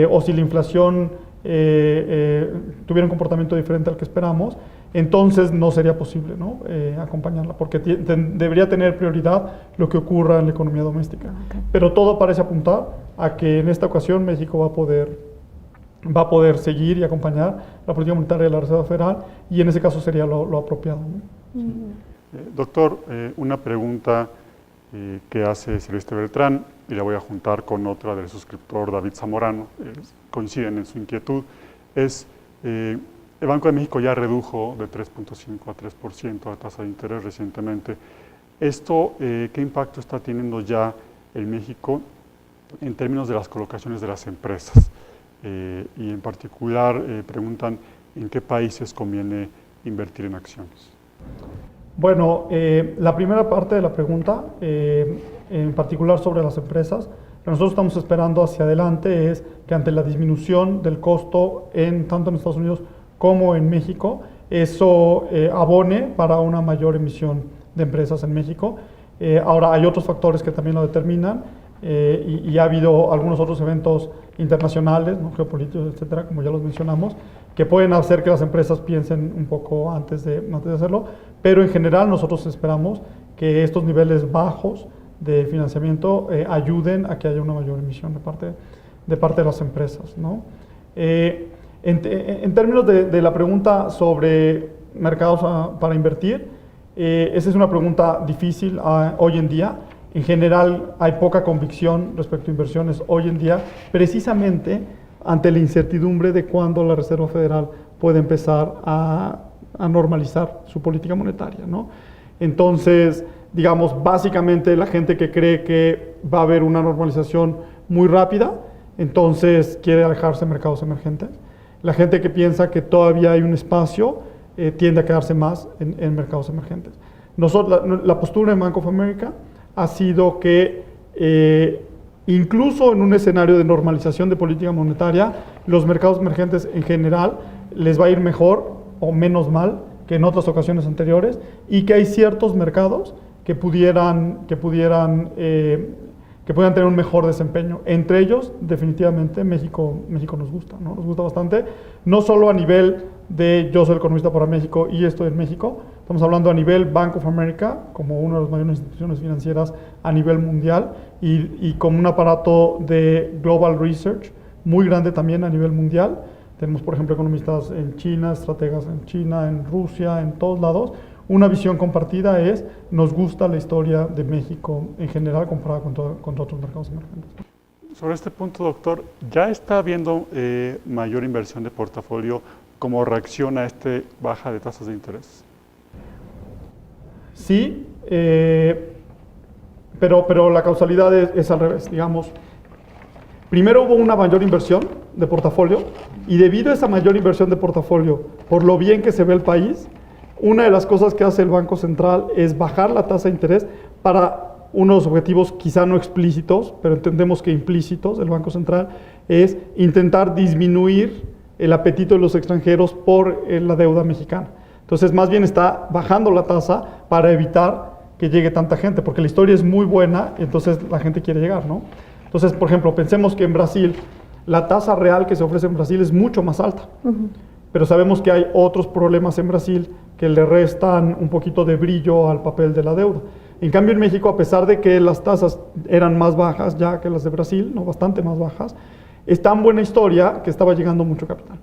o si la inflación tuviera un comportamiento diferente al que esperamos, entonces no sería posible, ¿no? Acompañarla, porque debería tener prioridad lo que ocurra en la economía doméstica. Okay. Pero todo parece apuntar a que en esta ocasión México va a poder seguir y acompañar la política monetaria de la Reserva Federal, y en ese caso sería lo apropiado, ¿no? Sí. Doctor, una pregunta que hace Silvestre Beltrán, y la voy a juntar con otra del suscriptor David Zamorano, coinciden en su inquietud, es el Banco de México ya redujo de 3.5 a 3% la tasa de interés recientemente. ¿Esto qué impacto está teniendo ya en México en términos de las colocaciones de las empresas? Y en particular preguntan en qué países conviene invertir en acciones. Bueno, la primera parte de la pregunta, en particular sobre las empresas, lo que nosotros estamos esperando hacia adelante es que ante la disminución del costo tanto en Estados Unidos como en México, eso abone para una mayor emisión de empresas en México. Ahora, hay otros factores que también lo determinan, y ha habido algunos otros eventos internacionales, ¿no? Geopolíticos, etcétera, como ya los mencionamos, que pueden hacer que las empresas piensen un poco antes de hacerlo, pero en general nosotros esperamos que estos niveles bajos de financiamiento ayuden a que haya una mayor emisión de parte de las empresas, ¿no? En términos de la pregunta sobre mercados para invertir, esa es una pregunta difícil hoy en día. En general hay poca convicción respecto a inversiones hoy en día, precisamente ante la incertidumbre de cuándo la Reserva Federal puede empezar a normalizar su política monetaria, ¿no? Entonces, digamos, básicamente la gente que cree que va a haber una normalización muy rápida, entonces quiere alejarse de mercados emergentes. La gente que piensa que todavía hay un espacio tiende a quedarse más en mercados emergentes. La postura en Bank of America ha sido que incluso en un escenario de normalización de política monetaria, los mercados emergentes en general les va a ir mejor o menos mal que en otras ocasiones anteriores, y que hay ciertos mercados que pudieran tener un mejor desempeño. Entre ellos, definitivamente, México nos gusta, ¿no? Nos gusta bastante, no solo a nivel de yo soy economista para México y estoy en México, estamos hablando a nivel Bank of America, como una de las mayores instituciones financieras a nivel mundial, y como un aparato de Global Research muy grande también a nivel mundial. Tenemos, por ejemplo, economistas en China, estrategas en China, en Rusia, en todos lados. Una visión compartida es, nos gusta la historia de México en general comparada con otros mercados emergentes. Sobre este punto, doctor, ¿ya está habiendo mayor inversión de portafolio como reacción a esta baja de tasas de interés? Sí, pero la causalidad es al revés, digamos. Primero hubo una mayor inversión de portafolio, y debido a esa mayor inversión de portafolio, por lo bien que se ve el país, una de las cosas que hace el Banco Central es bajar la tasa de interés para unos objetivos quizá no explícitos, pero entendemos que implícitos. El Banco Central es intentar disminuir el apetito de los extranjeros por la deuda mexicana. Entonces, más bien está bajando la tasa para evitar que llegue tanta gente, porque la historia es muy buena, y entonces la gente quiere llegar, ¿no? Entonces, por ejemplo, pensemos que en Brasil la tasa real que se ofrece en Brasil es mucho más alta. Pero sabemos que hay otros problemas en Brasil que le restan un poquito de brillo al papel de la deuda. En cambio, en México, a pesar de que las tasas eran más bajas ya que las de Brasil, no, bastante más bajas, es tan buena historia que estaba llegando mucho capital.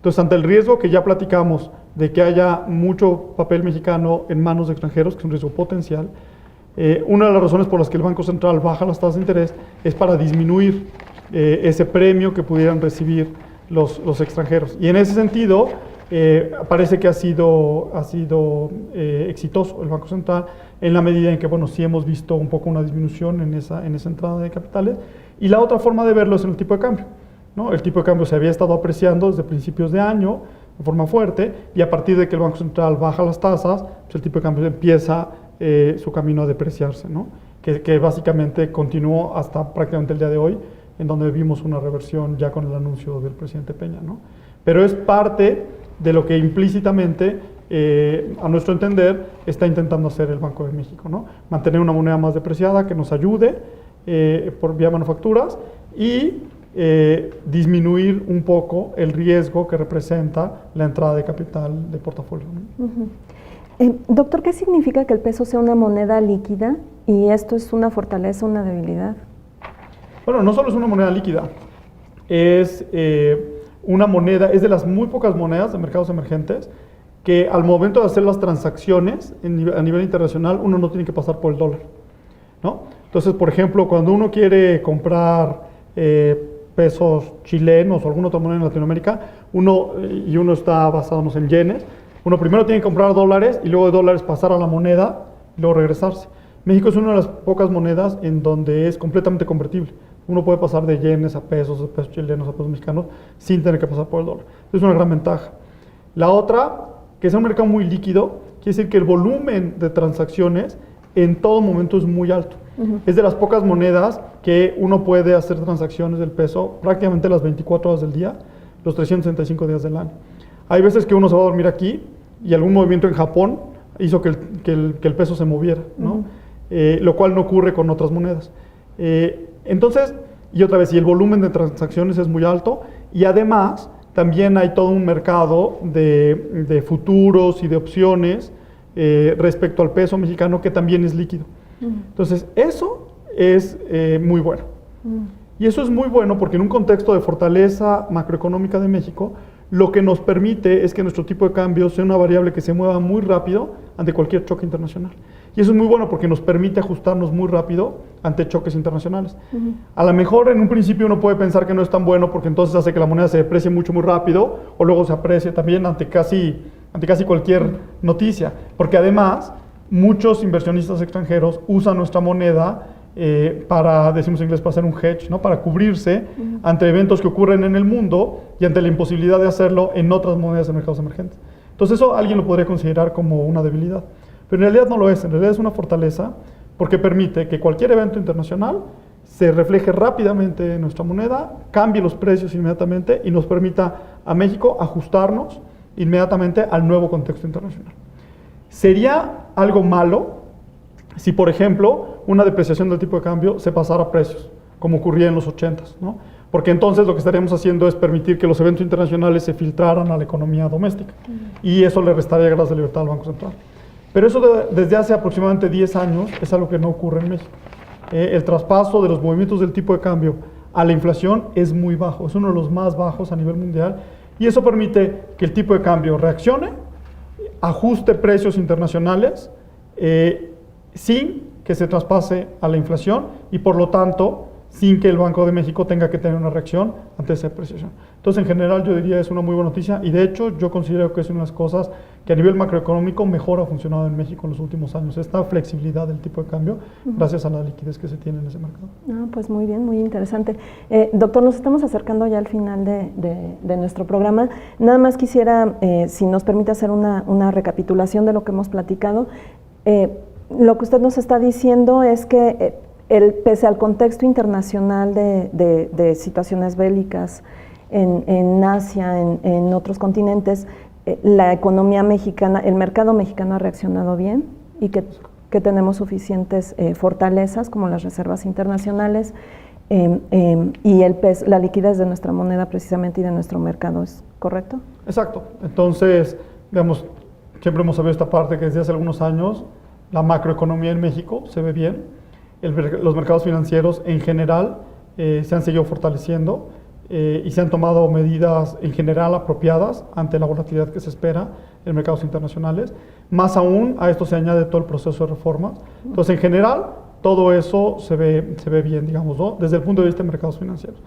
Entonces, ante el riesgo que ya platicamos de que haya mucho papel mexicano en manos de extranjeros, que es un riesgo potencial, una de las razones por las que el Banco Central baja las tasas de interés es para disminuir ese premio que pudieran recibir los extranjeros. Y en ese sentido, parece que ha sido exitoso el Banco Central en la medida en que, bueno, sí hemos visto un poco una disminución en esa entrada de capitales. Y la otra forma de verlo es en el tipo de cambio, ¿no? El tipo de cambio se había estado apreciando desde principios de año de forma fuerte, y a partir de que el Banco Central baja las tasas, pues el tipo de cambio empieza su camino a depreciarse, ¿no? Que básicamente continuó hasta prácticamente el día de hoy, en donde vimos una reversión ya con el anuncio del presidente Peña, ¿no? Pero es parte de lo que implícitamente, a nuestro entender, está intentando hacer el Banco de México, ¿no? Mantener una moneda más depreciada que nos ayude por vía manufacturas y disminuir un poco el riesgo que representa la entrada de capital de portafolio, ¿no? Doctor, ¿qué significa que el peso sea una moneda líquida y esto es una fortaleza o una debilidad? Bueno, no solo es una moneda líquida, es una moneda, es de las muy pocas monedas de mercados emergentes que al momento de hacer las transacciones a nivel internacional uno no tiene que pasar por el dólar, ¿no? Entonces, por ejemplo, cuando uno quiere comprar pesos chilenos o alguna otra moneda en Latinoamérica, uno está basado en yenes, uno primero tiene que comprar dólares y luego de dólares pasar a la moneda y luego regresarse. México es una de las pocas monedas en donde es completamente convertible. Uno puede pasar de yenes a pesos, de pesos chilenos a pesos mexicanos sin tener que pasar por el dólar. Es una gran ventaja. La otra, que es un mercado muy líquido, quiere decir que el volumen de transacciones en todo momento es muy alto. Es de las pocas monedas que uno puede hacer transacciones del peso prácticamente las 24 horas del día, los 365 días del año. Hay veces que uno se va a dormir aquí y algún movimiento en Japón hizo que el peso se moviera, ¿no? Lo cual no ocurre con otras monedas. Entonces, y otra vez, y el volumen de transacciones es muy alto, y además también hay todo un mercado de futuros y de opciones respecto al peso mexicano que también es líquido. Entonces, eso es muy bueno. Y eso es muy bueno porque en un contexto de fortaleza macroeconómica de México, lo que nos permite es que nuestro tipo de cambio sea una variable que se mueva muy rápido ante cualquier choque internacional. Y eso es muy bueno porque nos permite ajustarnos muy rápido ante choques internacionales. A lo mejor en un principio uno puede pensar que no es tan bueno porque entonces hace que la moneda se deprecie mucho muy rápido o luego se aprecie también ante casi cualquier noticia. Porque además muchos inversionistas extranjeros usan nuestra moneda para, decimos en inglés, para hacer un hedge, ¿no? Para cubrirse ante eventos que ocurren en el mundo y ante la imposibilidad de hacerlo en otras monedas de mercados emergentes. Entonces eso alguien lo podría considerar como una debilidad. Pero en realidad no lo es, en realidad es una fortaleza porque permite que cualquier evento internacional se refleje rápidamente en nuestra moneda, cambie los precios inmediatamente y nos permita a México ajustarnos inmediatamente al nuevo contexto internacional. Sería algo malo si, por ejemplo, una depreciación del tipo de cambio se pasara a precios, como ocurría en los 80s, ¿no? Porque entonces lo que estaríamos haciendo es permitir que los eventos internacionales se filtraran a la economía doméstica y eso le restaría grados de libertad al Banco Central. Pero eso desde hace aproximadamente 10 años es algo que no ocurre en México. El traspaso de los movimientos del tipo de cambio a la inflación es muy bajo, es uno de los más bajos a nivel mundial y eso permite que el tipo de cambio reaccione, ajuste precios internacionales sin que se traspase a la inflación y por lo tanto sin que el Banco de México tenga que tener una reacción ante esa depreciación. Entonces, en general, yo diría es una muy buena noticia y de hecho yo considero que es una de las cosas que a nivel macroeconómico mejor ha funcionado en México en los últimos años, esta flexibilidad del tipo de cambio gracias a la liquidez que se tiene en ese mercado. Pues muy bien, muy interesante. Doctor, nos estamos acercando ya al final de nuestro programa. Nada más quisiera, si nos permite hacer una recapitulación de lo que hemos platicado. Lo que usted nos está diciendo es que pese al contexto internacional de situaciones bélicas en Asia, en otros continentes, la economía mexicana, el mercado mexicano ha reaccionado bien y que tenemos suficientes fortalezas como las reservas internacionales y la liquidez de nuestra moneda precisamente y de nuestro mercado, ¿es correcto? Exacto. Entonces, digamos, siempre hemos sabido esta parte que desde hace algunos años la macroeconomía en México se ve bien. Los mercados financieros en general se han seguido fortaleciendo. y se han tomado medidas en general apropiadas ante la volatilidad que se espera en mercados internacionales. Más aún, a esto se añade todo el proceso de reformas. Entonces, en general, todo eso se ve bien, digamos, ¿no? Desde el punto de vista de mercados financieros.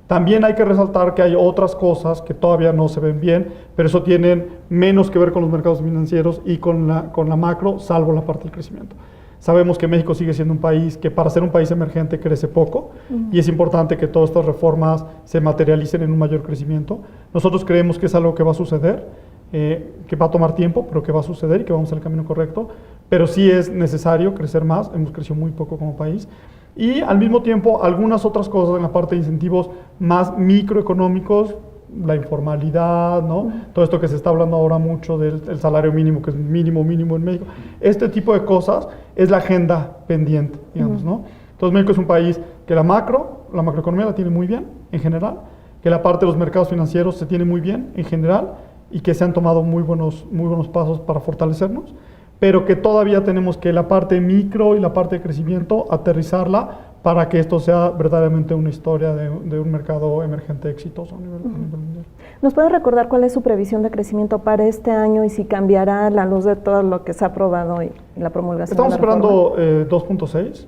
También hay que resaltar que hay otras cosas que todavía no se ven bien, pero eso tienen menos que ver con los mercados financieros y con la macro, salvo la parte del crecimiento. Sabemos que México sigue siendo un país que para ser un país emergente crece poco y es importante que todas estas reformas se materialicen en un mayor crecimiento. Nosotros creemos que es algo que va a suceder, que va a tomar tiempo, pero que va a suceder y que vamos en el camino correcto, pero sí es necesario crecer más, hemos crecido muy poco como país. Y al mismo tiempo algunas otras cosas en la parte de incentivos más microeconómicos, la informalidad, ¿no? Todo esto que se está hablando ahora mucho del salario mínimo, que es mínimo en México. Este tipo de cosas es la agenda pendiente, digamos, ¿no? Entonces México es un país que la macroeconomía la tiene muy bien en general, que la parte de los mercados financieros se tiene muy bien en general y que se han tomado muy buenos pasos para fortalecernos, pero que todavía tenemos que la parte micro y la parte de crecimiento aterrizarla para que esto sea verdaderamente una historia de un mercado emergente exitoso a nivel mundial. ¿Nos puede recordar cuál es su previsión de crecimiento para este año y si cambiará a la luz de todo lo que se ha aprobado y la promulgación? Estamos esperando 2.6.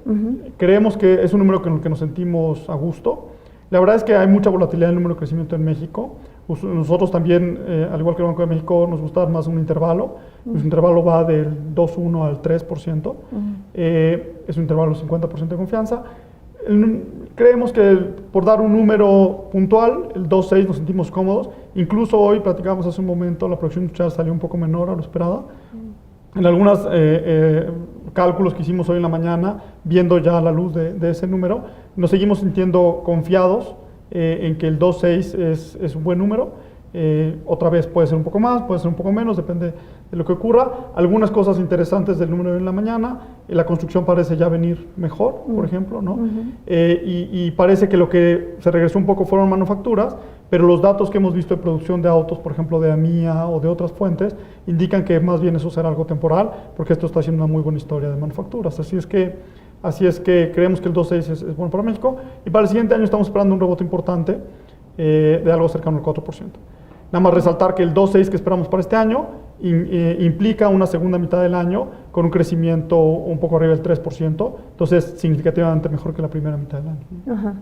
Creemos que es un número con el que nos sentimos a gusto. La verdad es que hay mucha volatilidad en el número de crecimiento en México. Nosotros también, al igual que el Banco de México, nos gusta más un intervalo. Nuestro intervalo va del 2.1 al 3%. Es un intervalo de 50% de confianza. Creemos que por dar un número puntual, el 2.6 nos sentimos cómodos. Incluso hoy, platicamos hace un momento, la producción industrial salió un poco menor a lo esperado. En algunos cálculos que hicimos hoy en la mañana, viendo ya la luz de ese número, nos seguimos sintiendo confiados en que el 2.6 es un buen número. Otra vez puede ser un poco más, puede ser un poco menos, depende de lo que ocurra. Algunas cosas interesantes del número de la mañana, la construcción parece ya venir mejor, por ejemplo, ¿no? Y parece que lo que se regresó un poco fueron manufacturas, pero los datos que hemos visto de producción de autos, por ejemplo de AMIA o de otras fuentes, indican que más bien eso será algo temporal, porque esto está haciendo una muy buena historia de manufacturas. Así es que creemos que el 2.6 es bueno para México, y para el siguiente año estamos esperando un rebote importante de algo cercano al 4%. Nada más resaltar que el 2.6 que esperamos para este año implica una segunda mitad del año con un crecimiento un poco arriba del 3%, entonces significativamente mejor que la primera mitad del año. Ajá.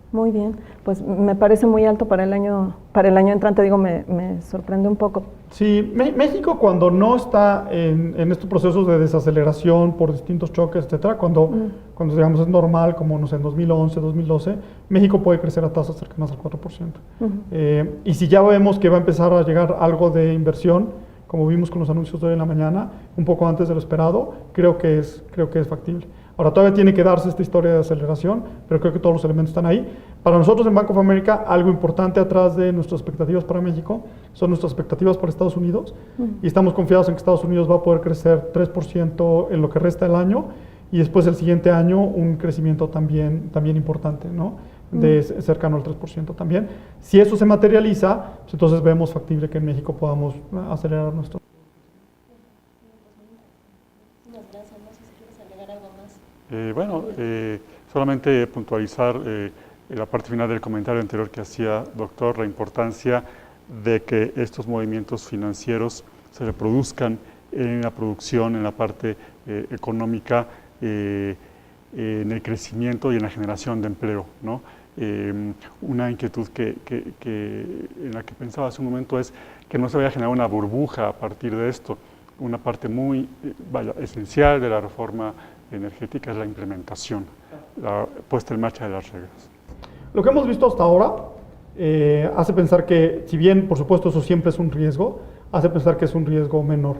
Muy bien, pues me parece muy alto para el año entrante, digo, me sorprende un poco. Sí, México cuando no está en estos procesos de desaceleración por distintos choques, etcétera, cuando digamos es normal, como no sé, en 2011, 2012, México puede crecer a tasas cercanas al 4%. Y si ya vemos que va a empezar a llegar algo de inversión, como vimos con los anuncios de hoy en la mañana, un poco antes de lo esperado, creo que es factible. Ahora, todavía tiene que darse esta historia de aceleración, pero creo que todos los elementos están ahí. Para nosotros en Bank of America, algo importante atrás de nuestras expectativas para México son nuestras expectativas para Estados Unidos, y estamos confiados en que Estados Unidos va a poder crecer 3% en lo que resta del año, y después el siguiente año un crecimiento también importante, ¿no? De cercano al 3% también. Si eso se materializa, pues entonces vemos factible que en México podamos acelerar nuestro. Solamente puntualizar la parte final del comentario anterior que hacía, doctor, la importancia de que estos movimientos financieros se reproduzcan en la producción, en la parte económica, en el crecimiento y en la generación de empleo, ¿no? Una inquietud en la que pensaba hace un momento es que no se vaya a generar una burbuja a partir de esto. Una parte muy esencial de la reforma energética es la implementación, la puesta en marcha de las reglas. Lo que hemos visto hasta ahora hace pensar que, si bien por supuesto eso siempre es un riesgo, hace pensar que es un riesgo menor.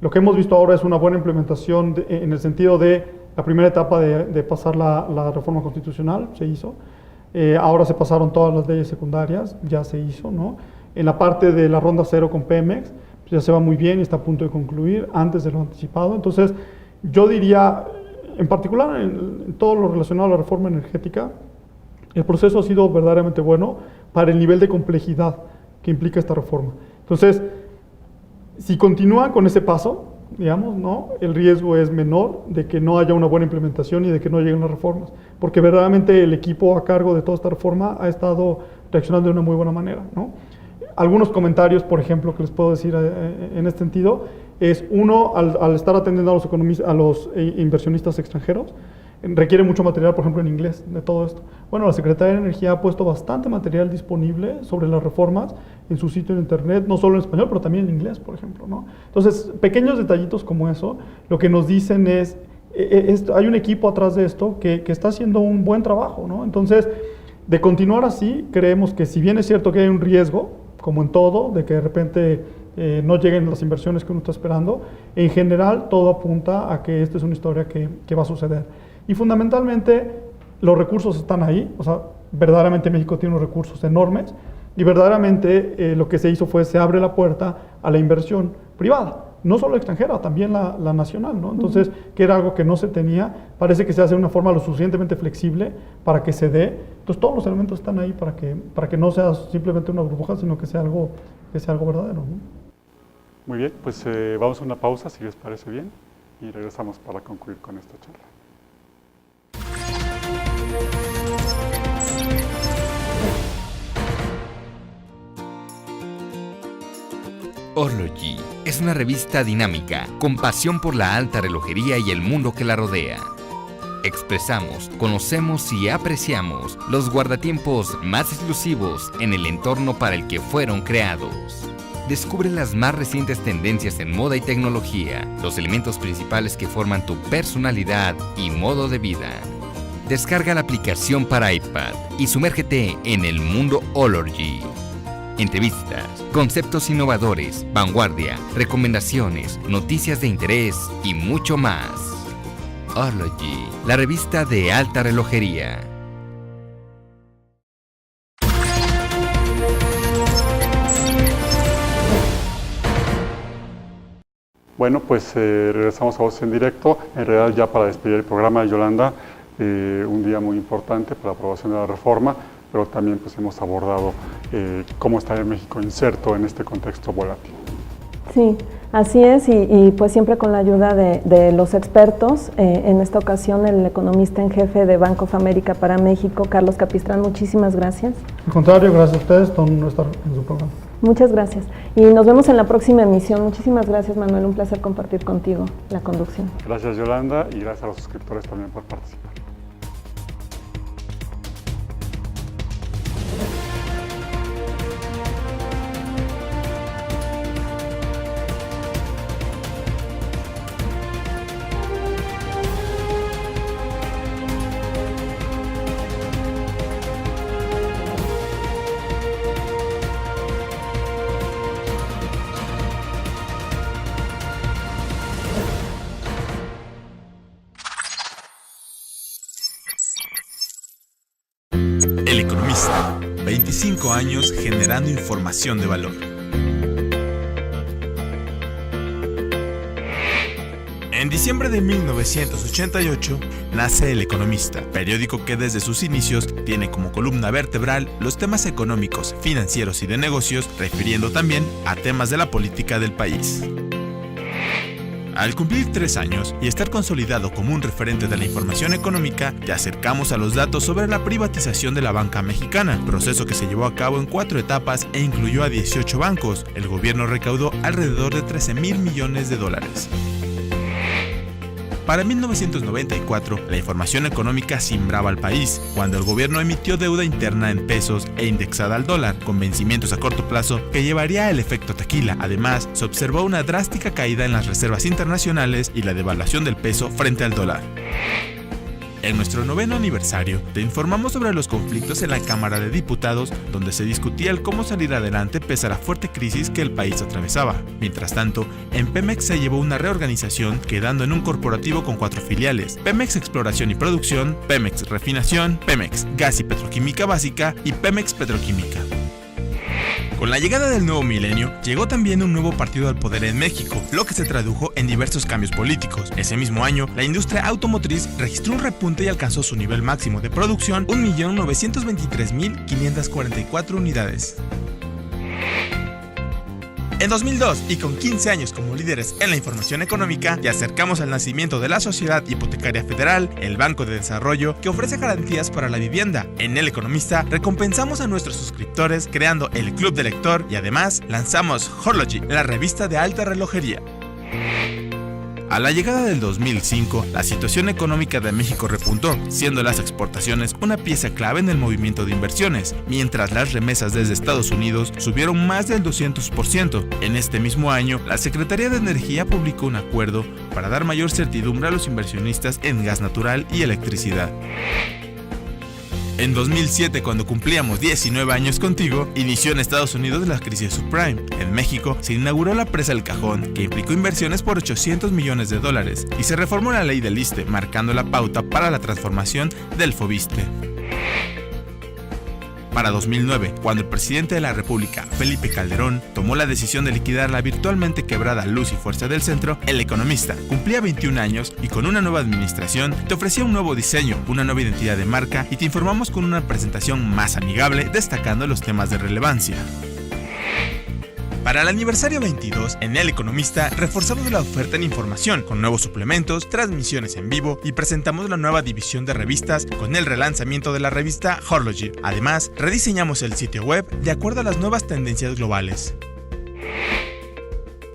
Lo que hemos visto ahora es una buena implementación en el sentido de la primera etapa de pasar la reforma constitucional, se hizo. Ahora se pasaron todas las leyes secundarias, ya se hizo, ¿no? En la parte de la ronda cero con Pemex, pues ya se va muy bien y está a punto de concluir antes de lo anticipado. Entonces, yo diría, en particular en todo lo relacionado a la reforma energética, el proceso ha sido verdaderamente bueno para el nivel de complejidad que implica esta reforma. Entonces, si continúan con ese paso, digamos, ¿no? El riesgo es menor de que no haya una buena implementación y de que no lleguen las reformas, porque verdaderamente el equipo a cargo de toda esta reforma ha estado reaccionando de una muy buena manera, ¿no? Algunos comentarios, por ejemplo, que les puedo decir en este sentido, es uno, al estar atendiendo a los inversionistas extranjeros, requiere mucho material, por ejemplo, en inglés de todo esto. Bueno, la Secretaría de Energía ha puesto bastante material disponible sobre las reformas en su sitio en internet, no solo en español, pero también en inglés, por ejemplo, ¿no? Entonces, pequeños detallitos como eso, lo que nos dicen es hay un equipo atrás de esto que está haciendo un buen trabajo, ¿no? Entonces, de continuar así, creemos que si bien es cierto que hay un riesgo, como en todo, de que de repente no lleguen las inversiones que uno está esperando, en general todo apunta a que esta es una historia que va a suceder. Y fundamentalmente los recursos están ahí, o sea, verdaderamente México tiene unos recursos enormes y verdaderamente lo que se hizo fue se abre la puerta a la inversión privada, no solo extranjera, también la nacional, ¿no? Entonces, que era algo que no se tenía, parece que se hace de una forma lo suficientemente flexible para que se dé. Entonces, todos los elementos están ahí para que no sea simplemente una burbuja, sino que sea algo verdadero, ¿no? Muy bien, pues vamos a una pausa, si les parece bien, y regresamos para concluir con esta charla. Horlogy es una revista dinámica con pasión por la alta relojería y el mundo que la rodea. Expresamos, conocemos y apreciamos los guardatiempos más exclusivos en el entorno para el que fueron creados. Descubre las más recientes tendencias en moda y tecnología, los elementos principales que forman tu personalidad y modo de vida. Descarga la aplicación para iPad y sumérgete en el mundo Horlogy. Entrevistas, conceptos innovadores, vanguardia, recomendaciones, noticias de interés y mucho más. Horlogy, la revista de alta relojería. Bueno, pues regresamos a Voces en Directo, en realidad ya para despedir el programa de Yolanda, un día muy importante para la aprobación de la reforma, pero también pues hemos abordado cómo está en México inserto en este contexto volátil. Sí, así es, y pues siempre con la ayuda de los expertos. En esta ocasión el economista en jefe de Bank of America para México, Carlos Capistrán, muchísimas gracias. Al contrario, gracias a ustedes por no estar en su programa. Muchas gracias. Y nos vemos en la próxima emisión. Muchísimas gracias, Manuel. Un placer compartir contigo la conducción. Gracias, Yolanda, y gracias a los suscriptores también por participar. El Economista, 25 años generando información de valor. En diciembre de 1988 nace El Economista, periódico que desde sus inicios tiene como columna vertebral los temas económicos, financieros y de negocios, refiriendo también a temas de la política del país. Al cumplir 3 años y estar consolidado como un referente de la información económica, te acercamos a los datos sobre la privatización de la banca mexicana, proceso que se llevó a cabo en 4 etapas e incluyó a 18 bancos. El gobierno recaudó alrededor de $13,000 millones. Para 1994, la información económica cimbraba al país, cuando el gobierno emitió deuda interna en pesos e indexada al dólar, con vencimientos a corto plazo que llevaría el efecto tequila. Además, se observó una drástica caída en las reservas internacionales y la devaluación del peso frente al dólar. En nuestro 9º aniversario, te informamos sobre los conflictos en la Cámara de Diputados, donde se discutía el cómo salir adelante pese a la fuerte crisis que el país atravesaba. Mientras tanto, en Pemex se llevó una reorganización, quedando en un corporativo con 4 filiales: Pemex Exploración y Producción, Pemex Refinación, Pemex Gas y Petroquímica Básica y Pemex Petroquímica. Con la llegada del nuevo milenio, llegó también un nuevo partido al poder en México, lo que se tradujo en diversos cambios políticos. Ese mismo año, la industria automotriz registró un repunte y alcanzó su nivel máximo de producción, 1.923.544 unidades. En 2002, y con 15 años como líderes en la información económica, te acercamos al nacimiento de la Sociedad Hipotecaria Federal, el Banco de Desarrollo, que ofrece garantías para la vivienda. En El Economista, recompensamos a nuestros suscriptores creando el Club de Lector y además lanzamos Horlogy, la revista de alta relojería. A la llegada del 2005, la situación económica de México repuntó, siendo las exportaciones una pieza clave en el movimiento de inversiones, mientras las remesas desde Estados Unidos subieron más del 200%. En este mismo año, la Secretaría de Energía publicó un acuerdo para dar mayor certidumbre a los inversionistas en gas natural y electricidad. En 2007, cuando cumplíamos 19 años contigo, inició en Estados Unidos la crisis subprime. En México se inauguró la presa El Cajón, que implicó inversiones por $800 millones, y se reformó la ley del ISSSTE, marcando la pauta para la transformación del FOBISSSTE. Para 2009, cuando el presidente de la República, Felipe Calderón, tomó la decisión de liquidar la virtualmente quebrada Luz y Fuerza del Centro, El Economista cumplía 21 años y con una nueva administración te ofrecía un nuevo diseño, una nueva identidad de marca y te informamos con una presentación más amigable, destacando los temas de relevancia. Para el aniversario 22, en El Economista reforzamos la oferta en información con nuevos suplementos, transmisiones en vivo y presentamos la nueva división de revistas con el relanzamiento de la revista Horlogy. Además, rediseñamos el sitio web de acuerdo a las nuevas tendencias globales.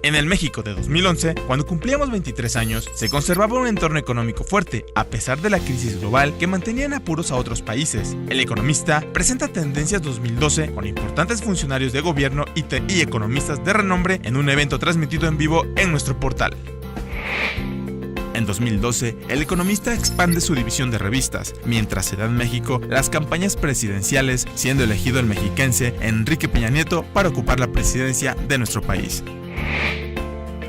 En el México de 2011, cuando cumplíamos 23 años, se conservaba un entorno económico fuerte, a pesar de la crisis global que mantenía en apuros a otros países. El Economista presenta Tendencias 2012 con importantes funcionarios de gobierno y economistas de renombre en un evento transmitido en vivo en nuestro portal. En 2012, El Economista expande su división de revistas, mientras se da en México las campañas presidenciales, siendo elegido el mexiquense Enrique Peña Nieto para ocupar la presidencia de nuestro país.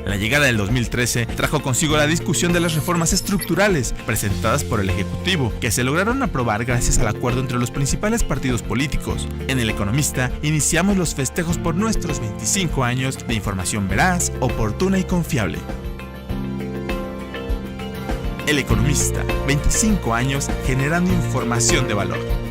La llegada del 2013 trajo consigo la discusión de las reformas estructurales presentadas por el Ejecutivo, que se lograron aprobar gracias al acuerdo entre los principales partidos políticos. En El Economista iniciamos los festejos por nuestros 25 años de información veraz, oportuna y confiable. El Economista, 25 años generando información de valor.